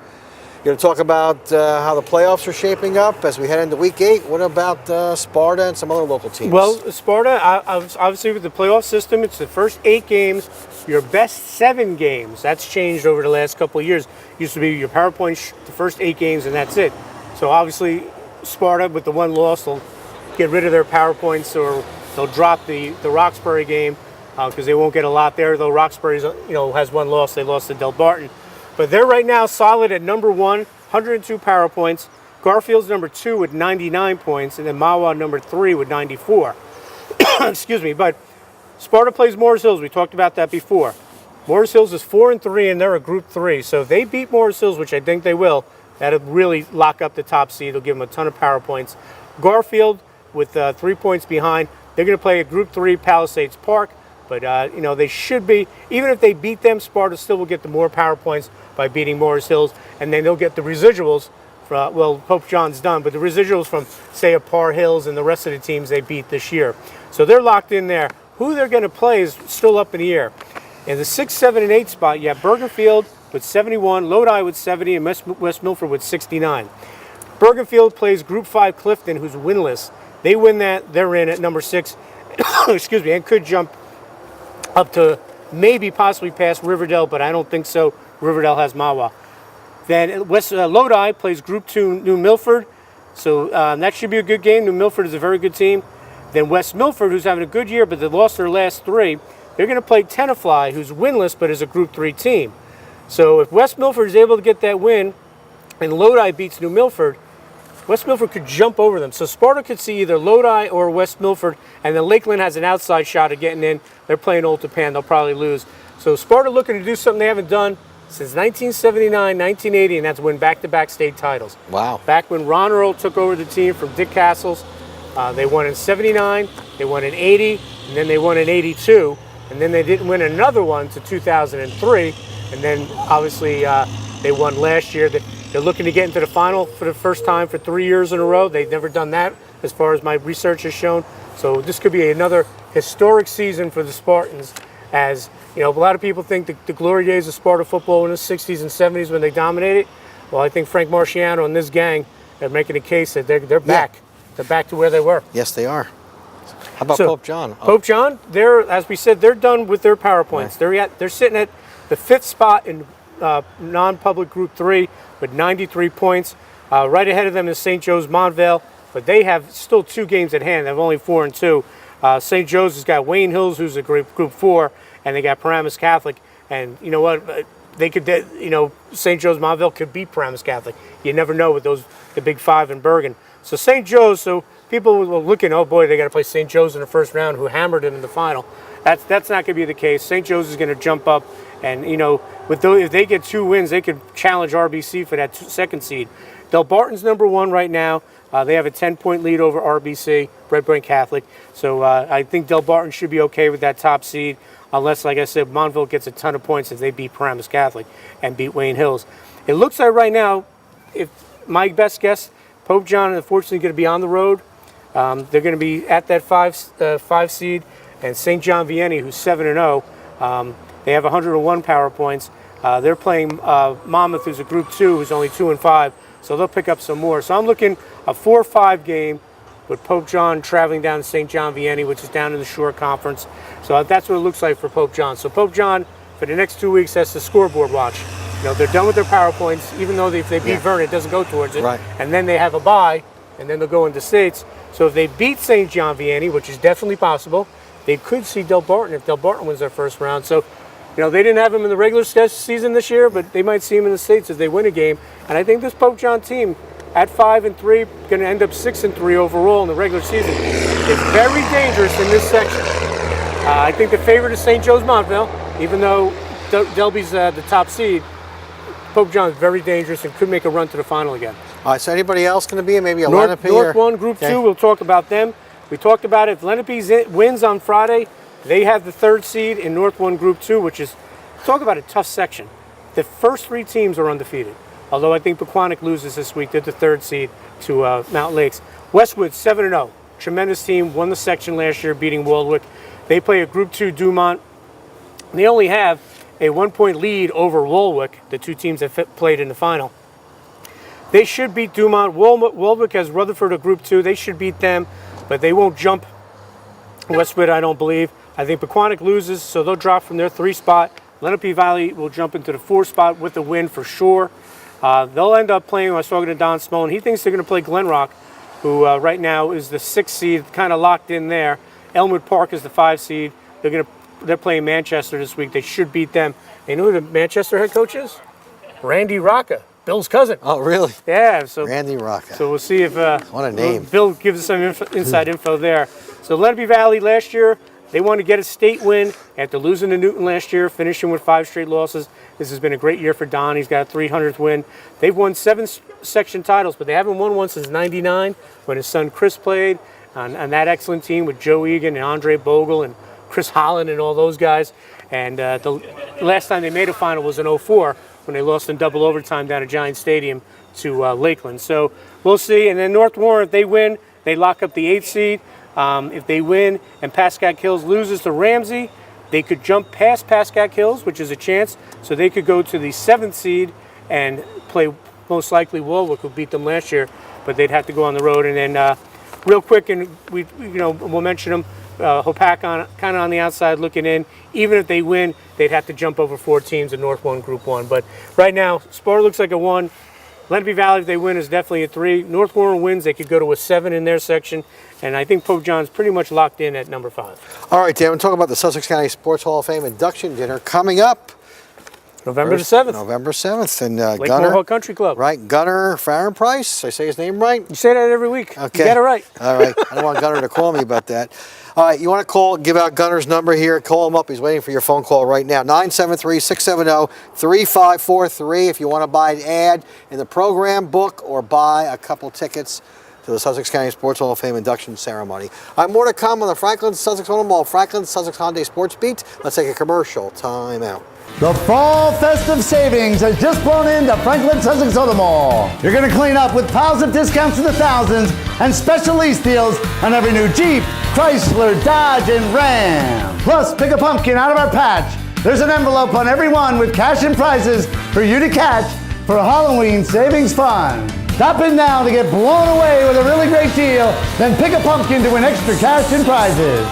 You're going to talk about how the playoffs are shaping up as we head into Week 8. What about Sparta and some other local teams? Well, Sparta, obviously with the playoff system, it's the first 8 games, your best 7 games. That's changed over the last couple of years. Used to be your PowerPoint, the first 8 games, and that's it. So obviously, Sparta, with the one loss, will get rid of their PowerPoints, or they'll drop the Roxbury game because they won't get a lot there. Though Roxbury, has one loss. They lost to Del Barton. But they're right now solid at number 1, 102 PowerPoints. Garfield's number 2 with 99 points, and then Mahwah number 3 with 94. Excuse me. But Sparta plays Morris Hills. We talked about that before. Morris Hills is 4-3, and they're a Group 3. So if they beat Morris Hills, which I think they will, that'll really lock up the top seed. It'll give them a ton of PowerPoints. Garfield with 3 points behind. They're going to play at Group 3 Palisades Park. But, they should be, even if they beat them, Sparta still will get the more PowerPoints by beating Morris Hills. And then they'll get the residuals, Pope John's done, but the residuals from, say, Par Hills and the rest of the teams they beat this year. So they're locked in there. Who they're going to play is still up in the air. In the 6, 7, and 8 spot, you have Bergenfield with 71, Lodi with 70, and West Milford with 69. Bergenfield plays Group 5 Clifton, who's winless. They win that, they're in at number 6, excuse me, and could jump up to maybe possibly past Riverdale, but I don't think so. Riverdale has Mahwah. Then Lodi plays Group 2 New Milford, so that should be a good game. New Milford is a very good team. Then West Milford, who's having a good year, but they lost their last 3. They're going to play Tenafly, who's winless, but is a Group 3 team. So if West Milford is able to get that win, and Lodi beats New Milford, West Milford could jump over them. So Sparta could see either Lodi or West Milford, and then Lakeland has an outside shot of getting in. They're playing Old Tapan. They'll probably lose. So Sparta looking to do something they haven't done since 1979, 1980, and that's win back-to-back state titles. Wow. Back when Ron Earl took over the team from Dick Castles, they won in 79, they won in 80, and then they won in 82, and then they didn't win another one to 2003, and then obviously they won last year. They're looking to get into the final for the first time for 3 years in a row. They've never done that as far as my research has shown. So this could be another historic season for the Spartans. As a lot of people think the glory days of Sparta football in the 60s and 70s when they dominated. Well, I think Frank Marciano and this gang are making a case that they're back. They're back to where they were. Yes, they are. How about Pope John? Pope John, as we said, they're done with their PowerPoints. Right. They're sitting at the 5th spot in non-public Group 3 with 93 points. Right ahead of them is St. Joe's Montvale, but they have still 2 games at hand. They have only 4-2. St. Joe's has got Wayne Hills, who's a Group 4, and they got Paramus Catholic. And you know what? They could, St. Joe's Montvale could beat Paramus Catholic. You never know with the Big 5 in Bergen. So St. Joe's, so people were looking, oh boy, they got to play St. Joe's in the first round, who hammered them in the final. That's not going to be the case. St. Joe's is going to jump up, and if they get 2 wins, they could challenge RBC for that 2nd seed. Del Barton's number 1 right now. They have a 10-point lead over RBC, Red Brain Catholic. So I think Del Barton should be okay with that top seed, unless, like I said, Montville gets a ton of points if they beat Paramus Catholic and beat Wayne Hills. It looks like right now, if my best guess, Pope John is unfortunately going to be on the road. They're going to be at that 5 seed, and St. John Vianney, who's 7-0. They have 101 PowerPoints. They're playing Monmouth, who's a Group 2, who's only 2-5. So they'll pick up some more. So I'm looking a 4-5 game with Pope John traveling down to St. John Vianney, which is down in the Shore Conference. So that's what it looks like for Pope John. So Pope John, for the next 2 weeks, has the scoreboard watch. They're done with their PowerPoints, even though if they beat Vernon, it doesn't go towards it. Right. And then they have a bye, and then they'll go into states. So if they beat St. John Vianney, which is definitely possible, they could see Del Barton if Del Barton wins their first round. So they didn't have him in the regular season this year, but they might see him in the states if they win a game. And I think this Pope John team, at 5-3, going to end up 6-3 overall in the regular season, is very dangerous in this section. I think the favorite is St. Joe's Montville, even though Delby's the top seed. Pope John's very dangerous and could make a run to the final again. All right, so anybody else going to be in? Maybe a North Lenape or? 1, Group 2, we'll talk about them. We talked about it. If Lenape wins on Friday, they have the 3rd seed in North 1, Group 2, which is, talk about a tough section. The first 3 teams are undefeated. Although I think Pequannock loses this week, they're the 3rd seed to Mountain Lakes. Westwood, 7-0. Tremendous team, won the section last year, beating Waldwick. They play a Group 2 Dumont. They only have a 1-point lead over Waldwick, the 2 teams that played in the final. They should beat Dumont. Waldwick has Rutherford, a Group 2. They should beat them, but they won't jump Westwood, I don't believe. I think Pequannock loses, so they'll drop from their 3 spot. Lenape Valley will jump into the 4 spot with a win for sure. They'll end up playing, I was talking to Don Smolin, he thinks they're going to play Glenrock, who right now is the 6th seed, kind of locked in there. Elmwood Park is the 5 seed. They're playing Manchester this week. They should beat them. You know who the Manchester head coach is? Randy Rocca, Bill's cousin. Oh, really? Yeah. So Randy Rocca. So we'll see if what a name. Bill gives us some inside info there. So Lenape Valley last year, they wanted to get a state win after losing to Newton last year, finishing with 5 straight losses. This has been a great year for Don. He's got a 300th win. They've won 7 section titles, but they haven't won one since '99 when his son Chris played on that excellent team with Joe Egan and Andre Bogle and Chris Holland and all those guys. And the last time they made a final was in '04 when they lost in double overtime down at Giant Stadium to Lakeland. So we'll see. And then North Warren, if they win, they lock up the 8th seed. If they win and Pascack Hills loses to Ramsey, they could jump past Pascack Hills, which is a chance. So they could go to the 7th seed and play most likely Waldwick, who beat them last year, but they'd have to go on the road. And then real quick, and we'll mention them, Hopac kind of on the outside looking in. Even if they win, they'd have to jump over 4 teams in North 1, Group 1. But right now, Sparta looks like a 1. Lenape Valley, if they win, is definitely a 3. North Warren wins, they could go to a 7 in their section. And I think Pope John's pretty much locked in at number 5. All right, Dan, we're talking about the Sussex County Sports Hall of Fame induction dinner coming up. November the 7th. November 7th. And Lake Gunner. Mohawk Country Club. Right, Gunner Farron Price. I say his name right? You say that every week. Okay. You got it right. All right. I don't want Gunner to call me about that. All right, you want to call, give out Gunner's number here. Call him up. He's waiting for your phone call right now. 973-670-3543 if you want to buy an ad in the program book or buy a couple tickets to the Sussex County Sports Hall of Fame induction ceremony. All right, more to come on the Franklin-Sussex Automall, Franklin-Sussex Hyundai Sports Beat. Let's take a commercial. Time out. The fall festive savings has just blown into Franklin-Sussex Automall. You're going to clean up with piles of discounts to the thousands and special lease deals on every new Jeep, Chrysler, Dodge, and Ram. Plus, pick a pumpkin out of our patch. There's an envelope on every one with cash and prizes for you to catch for a Halloween savings fun. Stop in now to get blown away with a really great deal, then pick a pumpkin to win extra cash and prizes.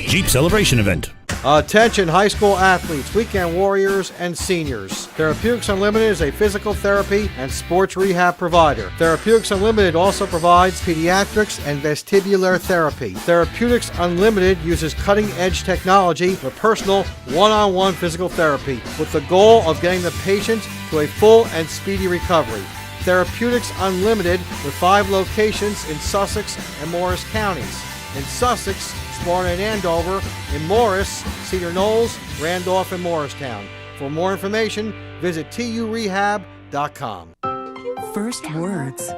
Jeep Celebration Event. Attention high school athletes, weekend warriors, and seniors. Therapeutics Unlimited is a physical therapy and sports rehab provider. Therapeutics Unlimited also provides pediatrics and vestibular therapy. Therapeutics Unlimited uses cutting-edge technology for personal one-on-one physical therapy with the goal of getting the patient to a full and speedy recovery. Therapeutics Unlimited with 5 locations in Sussex and Morris counties. In Sussex, Sparta and Andover, in Morris, Cedar Knolls, Randolph, and Morristown. For more information, visit turehab.com. First words,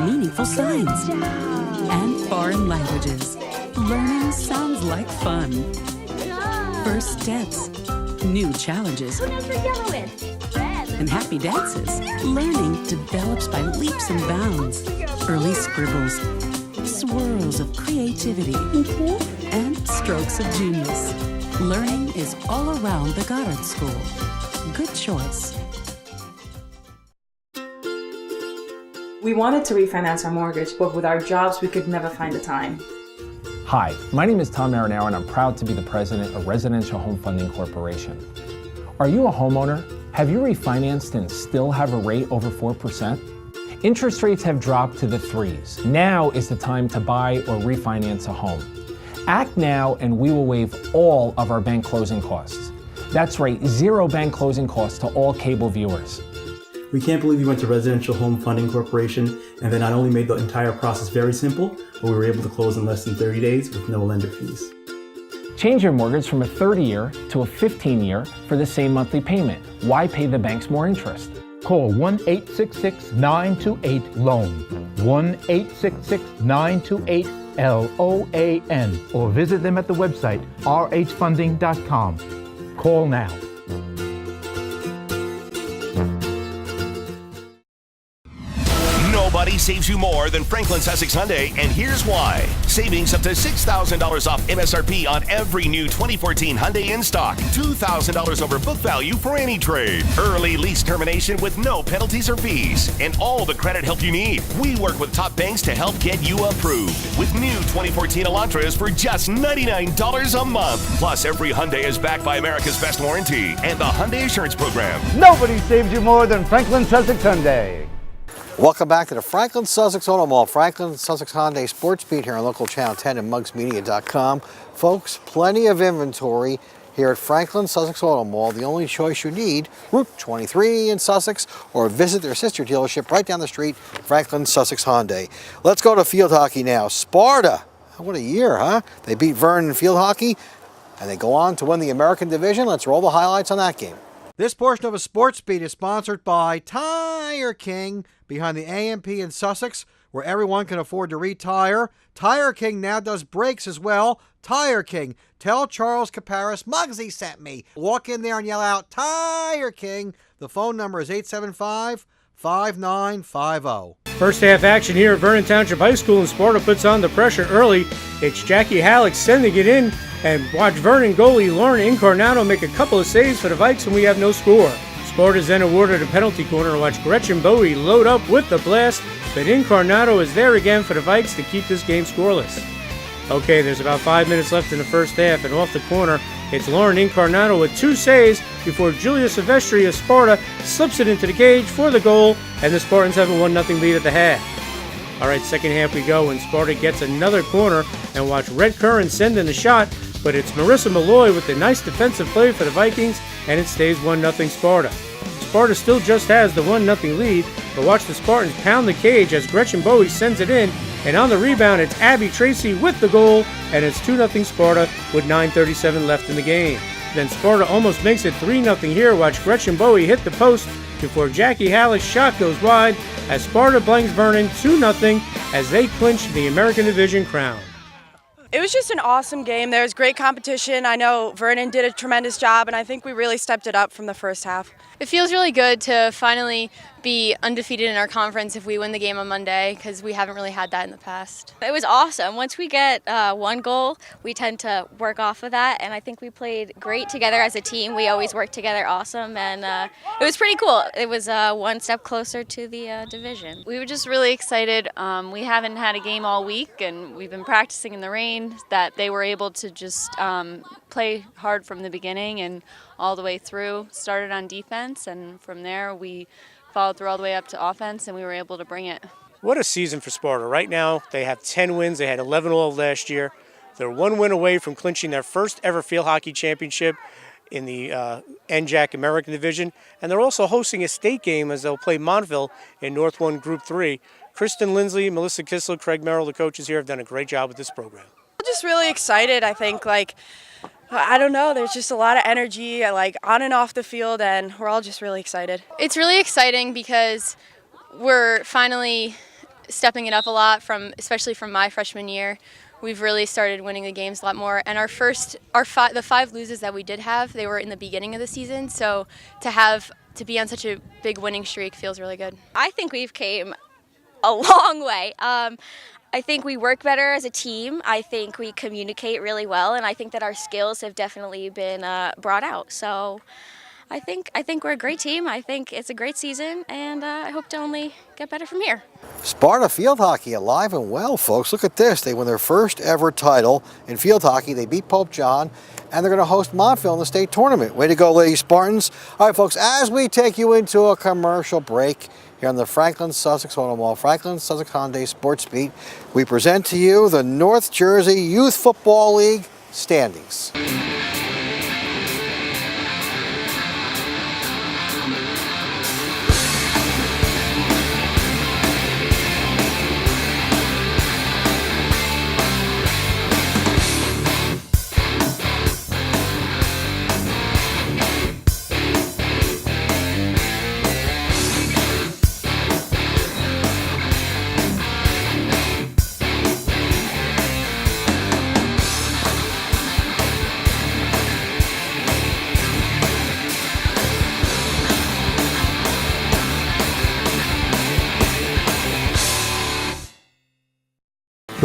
meaningful signs, and foreign languages. Learning sounds like fun. First steps, new challenges, and happy dances. Learning develops by leaps and bounds. Early scribbles, swirls of creativity, and strokes of genius. Learning is all around the Goddard School. Good choice. We wanted to refinance our mortgage, but with our jobs, we could never find the time. Hi, my name is Tom Marinaro, and I'm proud to be the president of Residential Home Funding Corporation. Are you a homeowner? Have you refinanced and still have a rate over 4%? Interest rates have dropped to the 3s. Now is the time to buy or refinance a home. Act now and we will waive all of our bank closing costs. That's right, 0 bank closing costs to all cable viewers. We can't believe you went to Residential Home Funding Corporation And they not only made the entire process very simple, but we were able to close in less than 30 days with no lender fees. Change your mortgage from a 30-year to a 15-year for the same monthly payment. Why pay the banks more interest? Call 1-866-928-LOAN, 1-866-928-LOAN, or visit them at the website rhfunding.com. Call now. Nobody saves you more than Franklin-Sussex Hyundai, and here's why. Savings up to $6,000 off MSRP on every new 2014 Hyundai in stock. $2,000 over book value for any trade. Early lease termination with no penalties or fees. And all the credit help you need. We work with top banks to help get you approved. With new 2014 Elantras for just $99 a month. Plus, every Hyundai is backed by America's Best Warranty and the Hyundai Insurance Program. Nobody saves you more than Franklin-Sussex Hyundai. Welcome back to the Franklin-Sussex Automall, Franklin-Sussex Hyundai Sports Beat here on local channel 10 and mugsmedia.com. Folks, plenty of inventory here at Franklin-Sussex Automall. The only choice you need, Route 23 in Sussex, or visit their sister dealership right down the street, Franklin-Sussex Hyundai. Let's go to field hockey now. Sparta, what a year, huh? They beat Vernon in field hockey, and they go on to win the American Division. Let's roll the highlights on that game. This portion of a Sports Beat is sponsored by Tire King, behind the AMP in Sussex, where everyone can afford to retire. Tire King now does brakes as well. Tire King. Tell Charles Caparis Muggsy sent me. Walk in there and yell out, Tire King. The phone number is 875-5950. First half action here at Vernon Township High School, and Sparta puts on the pressure early. It's Jackie Halleck sending it in, and watch Vernon goalie Lauren Incarnato make a couple of saves for the Vikes, and we have no score. Sparta's then awarded a penalty corner, and watch Gretchen Bowie load up with the blast, but Incarnato is there again for the Vikes to keep this game scoreless. Okay, there's about 5 minutes left in the first half, and off the corner, it's Lauren Incarnato with 2 saves before Julia Silvestri of Sparta slips it into the cage for the goal, and the Spartans have a 1-0 lead at the half. All right, second half we go, and Sparta gets another corner, and watch Red Curran send in the shot, but it's Marissa Malloy with a nice defensive play for the Vikings, and it stays 1-0 Sparta. Sparta still just has the 1-0 lead, but watch the Spartans pound the cage as Gretchen Bowie sends it in, and on the rebound it's Abby Tracy with the goal, and it's 2-0 Sparta with 9:37 left in the game. Then Sparta almost makes it 3-0 here. Watch Gretchen Bowie hit the post before Jackie Halleck's shot goes wide, as Sparta blanks Vernon 2-0 as they clinch the American Division crown. It was just an awesome game. There was great competition. I know Vernon did a tremendous job, and I think we really stepped it up from the first half. It feels really good to finally be undefeated in our conference if we win the game on Monday, because we haven't really had that in the past. It was awesome. Once we get one goal, we tend to work off of that, and I think we played great together as a team. We always work together awesome, and it was pretty cool. It was one step closer to the division. We were just really excited. We haven't had a game all week, and we've been practicing in the rain, that they were able to just play hard from the beginning and all the way through. Started on defense, and from there we followed through all the way up to offense, and we were able to bring it. What a season for Sparta. Right now they have 10 wins. They had 11 all last year. They're 1 win away from clinching their first ever field hockey championship in the NJAC American Division, and they're also hosting a state game as they'll play Montville in North 1 Group 3. Kristen Lindsley, Melissa Kissel, Craig Merrill, the coaches here, have done a great job with this program. I'm just really excited. I think, I don't know, there's just a lot of energy, on and off the field, and we're all just really excited. It's really exciting because we're finally stepping it up a lot, especially from my freshman year. We've really started winning the games a lot more, and the 5 loses that we did have, they were in the beginning of the season, so to be on such a big winning streak feels really good. I think we've came a long way. I think we work better as a team. I think we communicate really well, and I think that our skills have definitely been brought out. So I think we're a great team. I think it's a great season, and I hope to only get better from here. Sparta field hockey alive and well, folks. Look at this. They win their first ever title in field hockey. They beat Pope John, and they're going to host Montville in the state tournament. Way to go, Lady Spartans. All right, folks, as we take you into a commercial break here on the Franklin-Sussex Automall, Franklin-Sussex Hyundai Sports Beat, we present to you the North Jersey Youth Football League standings.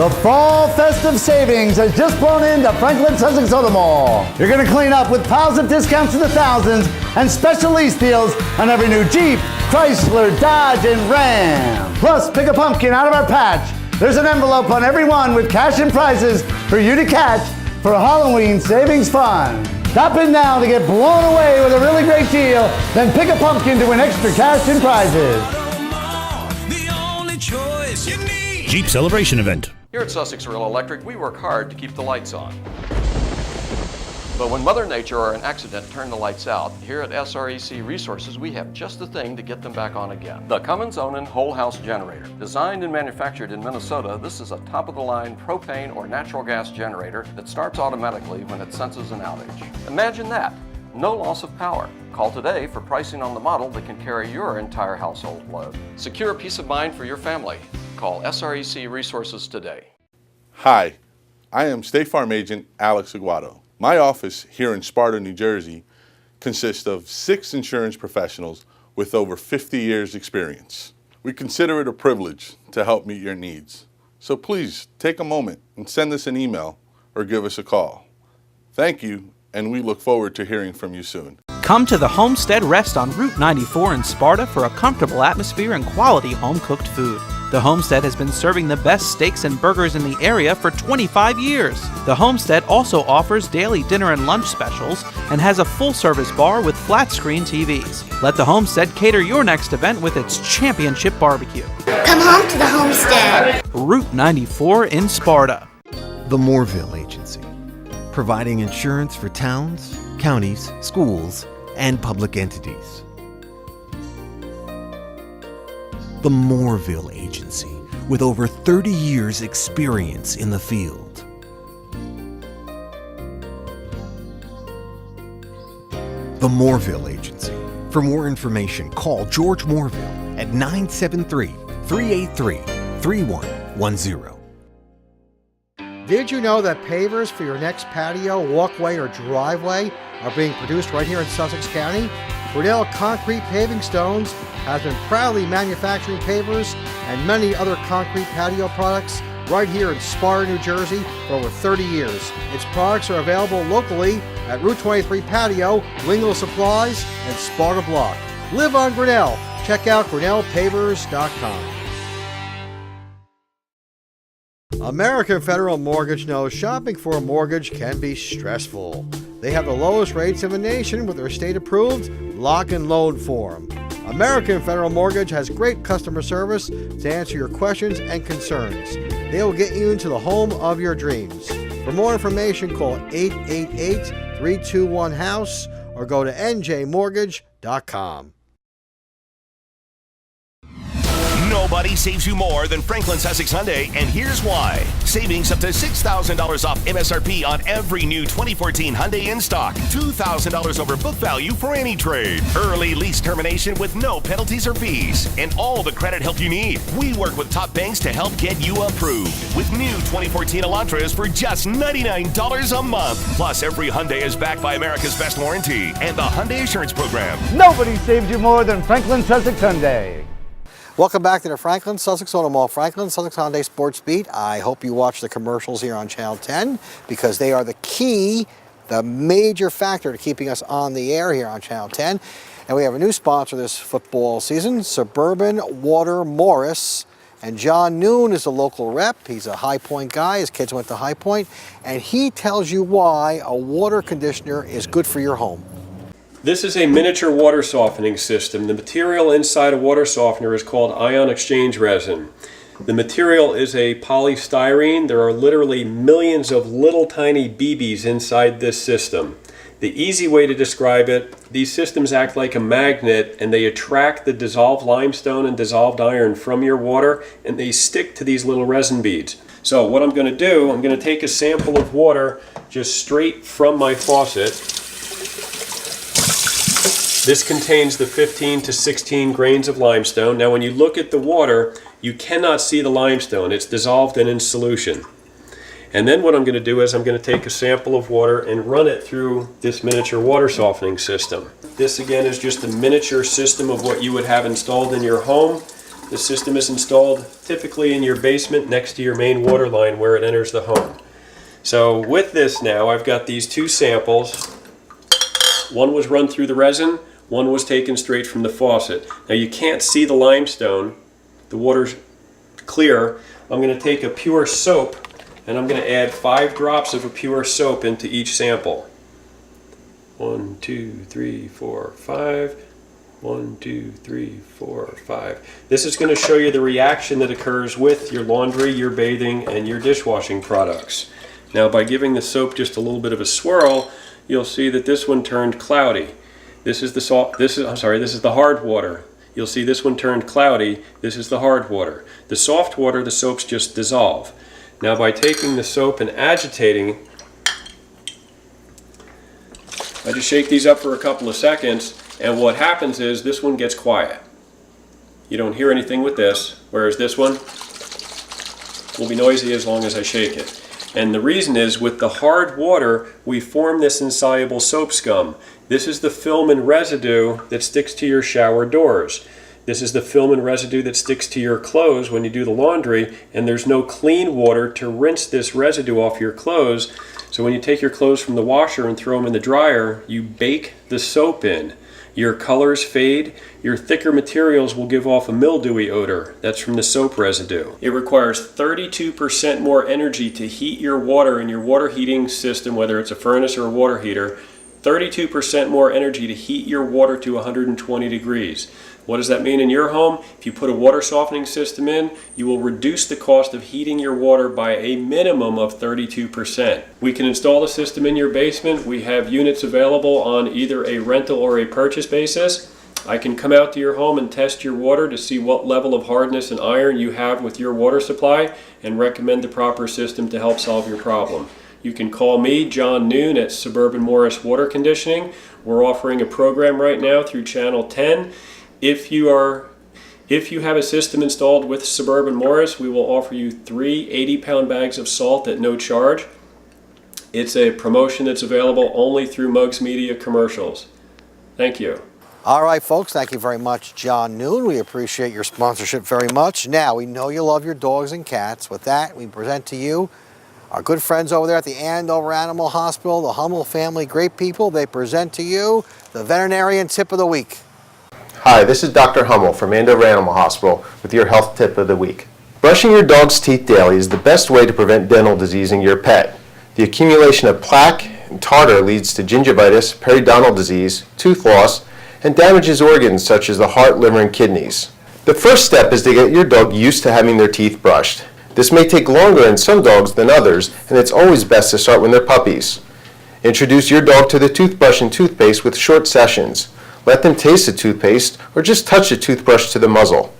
The fall festive savings has just blown into Franklin-Sussex Automall. You're going to clean up with piles of discounts in the thousands and special lease deals on every new Jeep, Chrysler, Dodge, and Ram. Plus, pick a pumpkin out of our patch. There's an envelope on every one with cash and prizes for you to catch for Halloween savings fun. Stop in now to get blown away with a really great deal, then pick a pumpkin to win extra cash and prizes. Jeep Celebration Event. Here at Sussex Rural Electric, we work hard to keep the lights on. But when Mother Nature or an accident turn the lights out, here at SREC Resources, we have just the thing to get them back on again. The Cummins-Onan Whole House Generator. Designed and manufactured in Minnesota, this is a top-of-the-line propane or natural gas generator that starts automatically when it senses an outage. Imagine that. No loss of power. Call today for pricing on the model that can carry your entire household load. Secure peace of mind for your family. Call SREC Resources today. Hi, I am State Farm Agent Alex Aguado. My office here in Sparta, New Jersey consists of 6 insurance professionals with over 50 years experience. We consider it a privilege to help meet your needs. So please take a moment and send us an email or give us a call. Thank you, and we look forward to hearing from you soon. Come to the Homestead Rest on Route 94 in Sparta for a comfortable atmosphere and quality home-cooked food. The Homestead has been serving the best steaks and burgers in the area for 25 years. The Homestead also offers daily dinner and lunch specials and has a full-service bar with flat-screen TVs. Let the Homestead cater your next event with its championship barbecue. Come home to the Homestead. Route 94 in Sparta. The Moorville Agency, providing insurance for towns, counties, schools, and public entities. The Moorville Agency, with over 30 years' experience in the field. The Moorville Agency. For more information, call George Moorville at 973-383-3110. Did you know that pavers for your next patio, walkway, or driveway are being produced right here in Sussex County? Brunel Concrete Paving Stones has been proudly manufacturing pavers and many other concrete patio products right here in Sparta, New Jersey for over 30 years. Its products are available locally at Route 23 Patio, Lingle Supplies, and Sparta Block. Live on Grinnell. Check out GrinnellPavers.com. American Federal Mortgage knows shopping for a mortgage can be stressful. They have the lowest rates in the nation with their state-approved lock and loan form. American Federal Mortgage has great customer service to answer your questions and concerns. They will get you into the home of your dreams. For more information, call 888-321-HOUSE or go to njmortgage.com. Nobody saves you more than Franklin-Sussex Hyundai, and here's why. Savings up to $6,000 off MSRP on every new 2014 Hyundai in stock. $2,000 over book value for any trade. Early lease termination with no penalties or fees. And all the credit help you need. We work with top banks to help get you approved. With new 2014 Elantras for just $99 a month. Plus, every Hyundai is backed by America's best warranty and the Hyundai Assurance Program. Nobody saves you more than Franklin-Sussex Hyundai. Welcome back to the Franklin-Sussex Automall, Franklin-Sussex Hyundai Sports Beat. I hope you watch the commercials here on Channel 10 because they are the key, the major factor to keeping us on the air here on Channel 10. And we have a new sponsor this football season, Suburban Water Morris. And John Noon is a local rep. He's a High Point guy. His kids went to High Point. And he tells you why a water conditioner is good for your home. This is a miniature water softening system. The material inside a water softener is called ion exchange resin. The material is a polystyrene. There are literally millions of little tiny BBs inside this system. The easy way to describe it, these systems act like a magnet and they attract the dissolved limestone and dissolved iron from your water and they stick to these little resin beads. So what I'm going to do, I'm going to take a sample of water just straight from my faucet. This contains the 15 to 16 grains of limestone. Now when you look at the water, you cannot see the limestone. It's dissolved and in solution. And then what I'm going to do is I'm going to take a sample of water and run it through this miniature water softening system. This again is just a miniature system of what you would have installed in your home. The system is installed typically in your basement next to your main water line where it enters the home. So with this now, I've got these two samples. One was run through the resin, one was taken straight from the faucet. Now you can't see the limestone, the water's clear. I'm going to take a pure soap and I'm going to add 5 drops of a pure soap into each sample. 1, 2, 3, 4, 5. 1, 2, 3, 4, 5. This is going to show you the reaction that occurs with your laundry, your bathing, and your dishwashing products. Now by giving the soap just a little bit of a swirl, you'll see that this one turned cloudy. This is the hard water. You'll see this one turned cloudy. This is the hard water. The soft water, the soaps just dissolve. Now by taking the soap and agitating, I just shake these up for a couple of seconds, and what happens is this one gets quiet. You don't hear anything with this, whereas this one will be noisy as long as I shake it. And the reason is, with the hard water, we form this insoluble soap scum. This is the film and residue that sticks to your shower doors. This is the film and residue that sticks to your clothes when you do the laundry, and there's no clean water to rinse this residue off your clothes. So when you take your clothes from the washer and throw them in the dryer, you bake the soap in. Your colors fade, your thicker materials will give off a mildewy odor. That's from the soap residue. It requires 32% more energy to heat your water in your water heating system, whether it's a furnace or a water heater. 32% more energy to heat your water to 120 degrees. What does that mean in your home? If you put a water softening system in, you will reduce the cost of heating your water by a minimum of 32%. We can install the system in your basement. We have units available on either a rental or a purchase basis. I can come out to your home and test your water to see what level of hardness and iron you have with your water supply and recommend the proper system to help solve your problem. You can call me, John Noon, at Suburban Morris Water Conditioning. We're offering a program right now through Channel 10. If you have a system installed with Suburban Morris, we will offer you 3 80-pound bags of salt at no charge. It's a promotion that's available only through Muggs Media commercials. Thank you. All right, folks, thank you very much, John Noon. We appreciate your sponsorship very much. Now, we know you love your dogs and cats. With that, we present to you our good friends over there at the Andover Animal Hospital, the Hummel family, great people. They present to you the veterinarian tip of the week. Hi, this is Dr. Hummel from Andover Animal Hospital with your health tip of the week. Brushing your dog's teeth daily is the best way to prevent dental disease in your pet. The accumulation of plaque and tartar leads to gingivitis, periodontal disease, tooth loss, and damages organs such as the heart, liver, and kidneys. The first step is to get your dog used to having their teeth brushed. This may take longer in some dogs than others, and it's always best to start when they're puppies. Introduce your dog to the toothbrush and toothpaste with short sessions. Let them taste the toothpaste or just touch the toothbrush to the muzzle.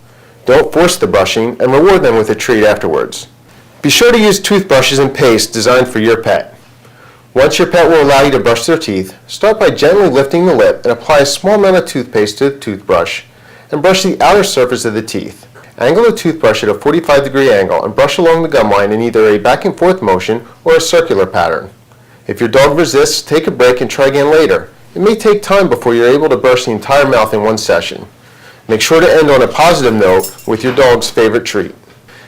Don't force the brushing and reward them with a treat afterwards. Be sure to use toothbrushes and paste designed for your pet. Once your pet will allow you to brush their teeth, start by gently lifting the lip and apply a small amount of toothpaste to the toothbrush and brush the outer surface of the teeth. Angle the toothbrush at a 45-degree angle and brush along the gum line in either a back and forth motion or a circular pattern. If your dog resists, take a break and try again later. It may take time before you're able to brush the entire mouth in one session. Make sure to end on a positive note with your dog's favorite treat.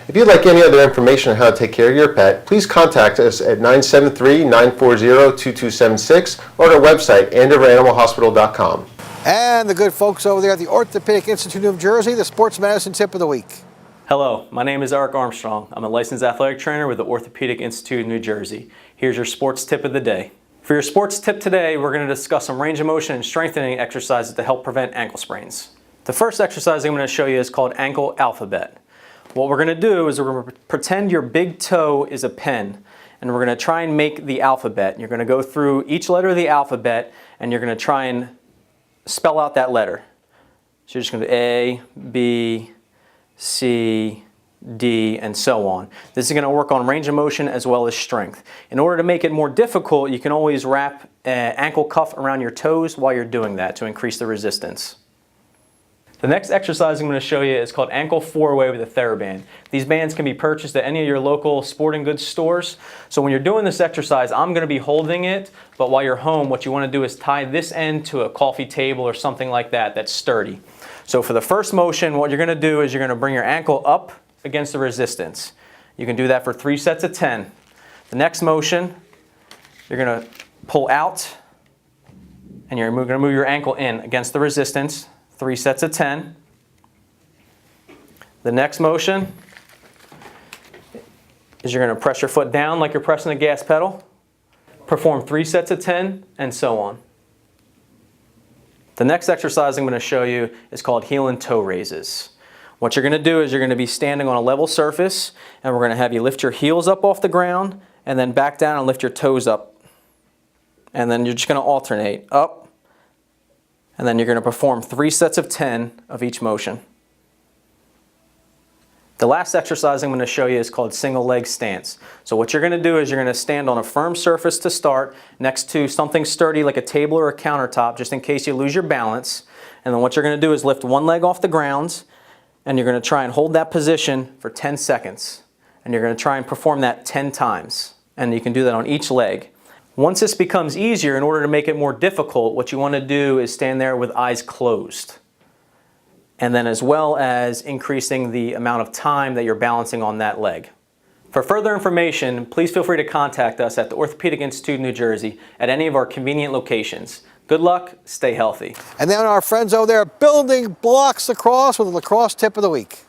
If you'd like any other information on how to take care of your pet, please contact us at 973-940-2276 or at our website, AndoverAnimalHospital.com. And the good folks over there at the Orthopedic Institute of New Jersey, the sports medicine tip of the week. Hello, my name is Eric Armstrong. I'm a licensed athletic trainer with the Orthopedic Institute of New Jersey. Here's your sports tip of the day. For your sports tip today, we're going to discuss some range of motion and strengthening exercises to help prevent ankle sprains. The first exercise I'm going to show you is called ankle alphabet. What we're going to do is we're going to pretend your big toe is a pen, and we're going to try and make the alphabet. You're going to go through each letter of the alphabet, and you're going to try and spell out that letter. So you're just going to A, B, C, D, and so on. This is going to work on range of motion as well as strength. In order to make it more difficult, you can always wrap an ankle cuff around your toes while you're doing that to increase the resistance. The next exercise I'm going to show you is called ankle four-way with a TheraBand. These bands can be purchased at any of your local sporting goods stores. So when you're doing this exercise, I'm going to be holding it, but while you're home, what you want to do is tie this end to a coffee table or something like that that's sturdy. So for the first motion, what you're going to do is you're going to bring your ankle up against the resistance. You can do that for 3 sets of 10. The next motion, you're going to pull out and you're going to move your ankle in against the resistance, 3 sets of 10. The next motion is you're going to press your foot down like you're pressing the gas pedal, perform 3 sets of 10, and so on. The next exercise I'm going to show you is called heel and toe raises. What you're going to do is you're going to be standing on a level surface, and we're going to have you lift your heels up off the ground and then back down and lift your toes up. And then you're just going to alternate up, and then you're going to perform 3 sets of 10 of each motion. The last exercise I'm going to show you is called single leg stance. So what you're going to do is you're going to stand on a firm surface to start next to something sturdy like a table or a countertop just in case you lose your balance. And then what you're going to do is lift one leg off the ground and you're going to try and hold that position for 10 seconds. And you're going to try and perform that 10 times. And you can do that on each leg. Once this becomes easier, in order to make it more difficult, what you want to do is stand there with eyes closed. And then as well as increasing the amount of time that you're balancing on that leg. For further information, please feel free to contact us at the Orthopedic Institute of New Jersey at any of our convenient locations. Good luck, stay healthy. And then our friends over there, Building Blocks Lacrosse with a lacrosse tip of the week.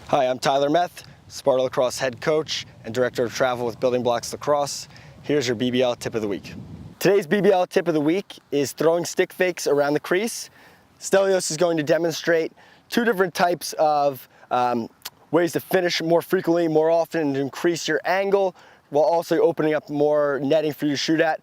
Hi, I'm Tyler Meth, Sparta Lacrosse head coach and director of travel with Building Blocks Lacrosse. Here's your BBL tip of the week. Today's BBL tip of the week is throwing stick fakes around the crease. Stelios is going to demonstrate 2 different types of ways to finish more frequently, more often, and to increase your angle while also opening up more netting for you to shoot at.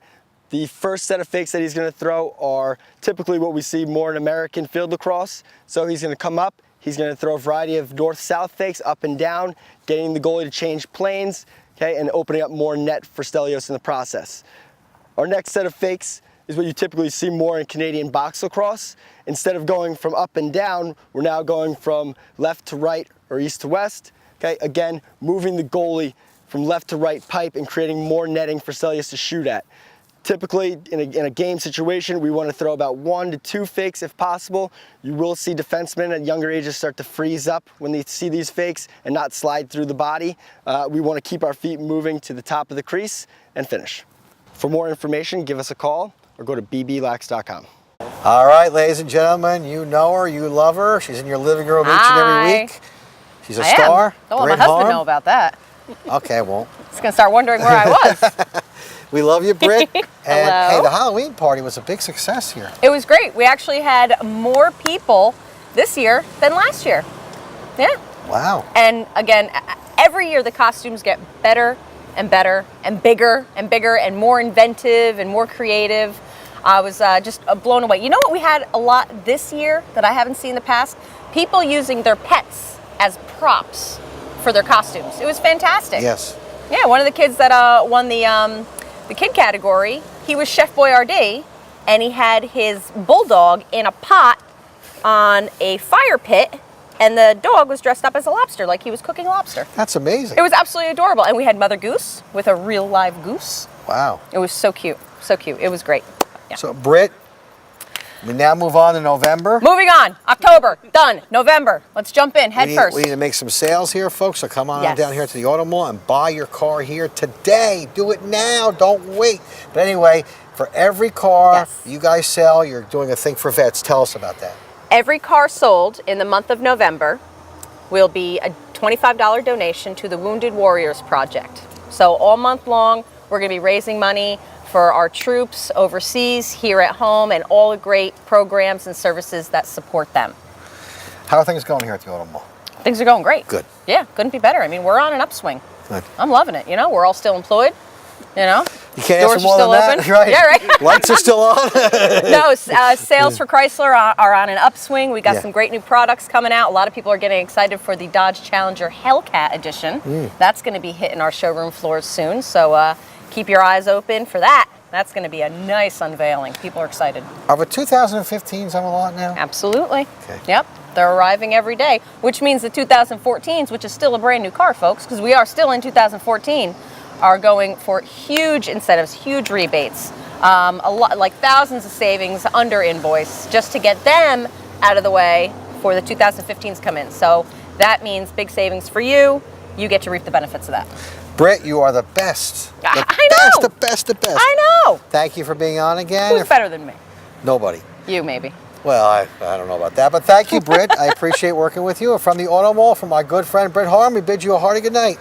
The first set of fakes that he's going to throw are typically what we see more in American field lacrosse. So he's going to come up, he's going to throw a variety of north-south fakes up and down, getting the goalie to change planes, okay, and opening up more net for Stelios in the process. Our next set of fakes is what you typically see more in Canadian box lacrosse. Instead of going from up and down, we're now going from left to right or east to west. Okay, again, moving the goalie from left to right pipe and creating more netting for Stelios to shoot at. Typically, in a game situation, we want to throw about 1 to 2 fakes if possible. You will see defensemen at younger ages start to freeze up when they see these fakes and not slide through the body. We want to keep our feet moving to the top of the crease and finish. For more information, give us a call or go to bblax.com. All right, ladies and gentlemen, you know her, you love her. She's in your living room each and every week. She's a star. Don't let my husband know about that. Okay, I won't. He's going to start wondering where I was. We love you, Britt. And Hello. hey, the Halloween party was a big success here. It was great. We actually had more people this year than last year. Yeah. Wow. And again, every year the costumes get better and better and bigger and more inventive and more creative. I was just blown away. You know what we had a lot this year that I haven't seen in the past? People using their pets as props for their costumes. It was fantastic. Yes. Yeah, one of the kids that won the kid category, he was Chef Boyardee, and he had his bulldog in a pot on a fire pit, and the dog was dressed up as a lobster, like he was cooking lobster. That's amazing. It was absolutely adorable. And we had Mother Goose with a real live goose. Wow. It was so cute. So cute. It was great. Yeah. So, Britt, we now move on to November. Moving on. October. Done. November. Let's jump in. Head first. We need to make some sales here, folks. So come on Yes. down here to the Automall and buy your car here today. Do it now. Don't wait. But anyway, for every car you guys sell, you're doing a thing for vets. Tell us about that. Every car sold in the month of November will be a $25 donation to the Wounded Warriors Project. So all month long, we're going to be raising money for our troops overseas, here at home, and all the great programs and services that support them. How are things going here at the Automall? Things are going great. Good. Yeah, couldn't be better. I mean, we're on an upswing. Good. I'm loving it. You know, we're all still employed. You know, You can't doors answer more are still than that, open. right? Yeah, right. Lights are still on. No, sales for Chrysler are on an upswing. We got Yeah. some great new products coming out. A lot of people are getting excited for the Dodge Challenger Hellcat edition. That's going to be hitting our showroom floors soon. So keep your eyes open for that. That's going to be a nice unveiling. People are excited. Are the 2015s on a lot now? Absolutely. Okay. Yep. They're arriving every day, which means the 2014s, which is still a brand new car, folks, because we are still in 2014, are going for huge incentives, huge rebates, a lot, like thousands of savings under invoice, just to get them out of the way before the 2015s come in. So that means big savings for you. You get to reap the benefits of that. Britt, you are the best. I know. The best. I know. Thank you for being on again. Who's better than me? Nobody. You, maybe. Well, I don't know about that, but thank you, Britt. I appreciate working with you. From the Automall, from my good friend Britt Harm, we bid you a hearty good night.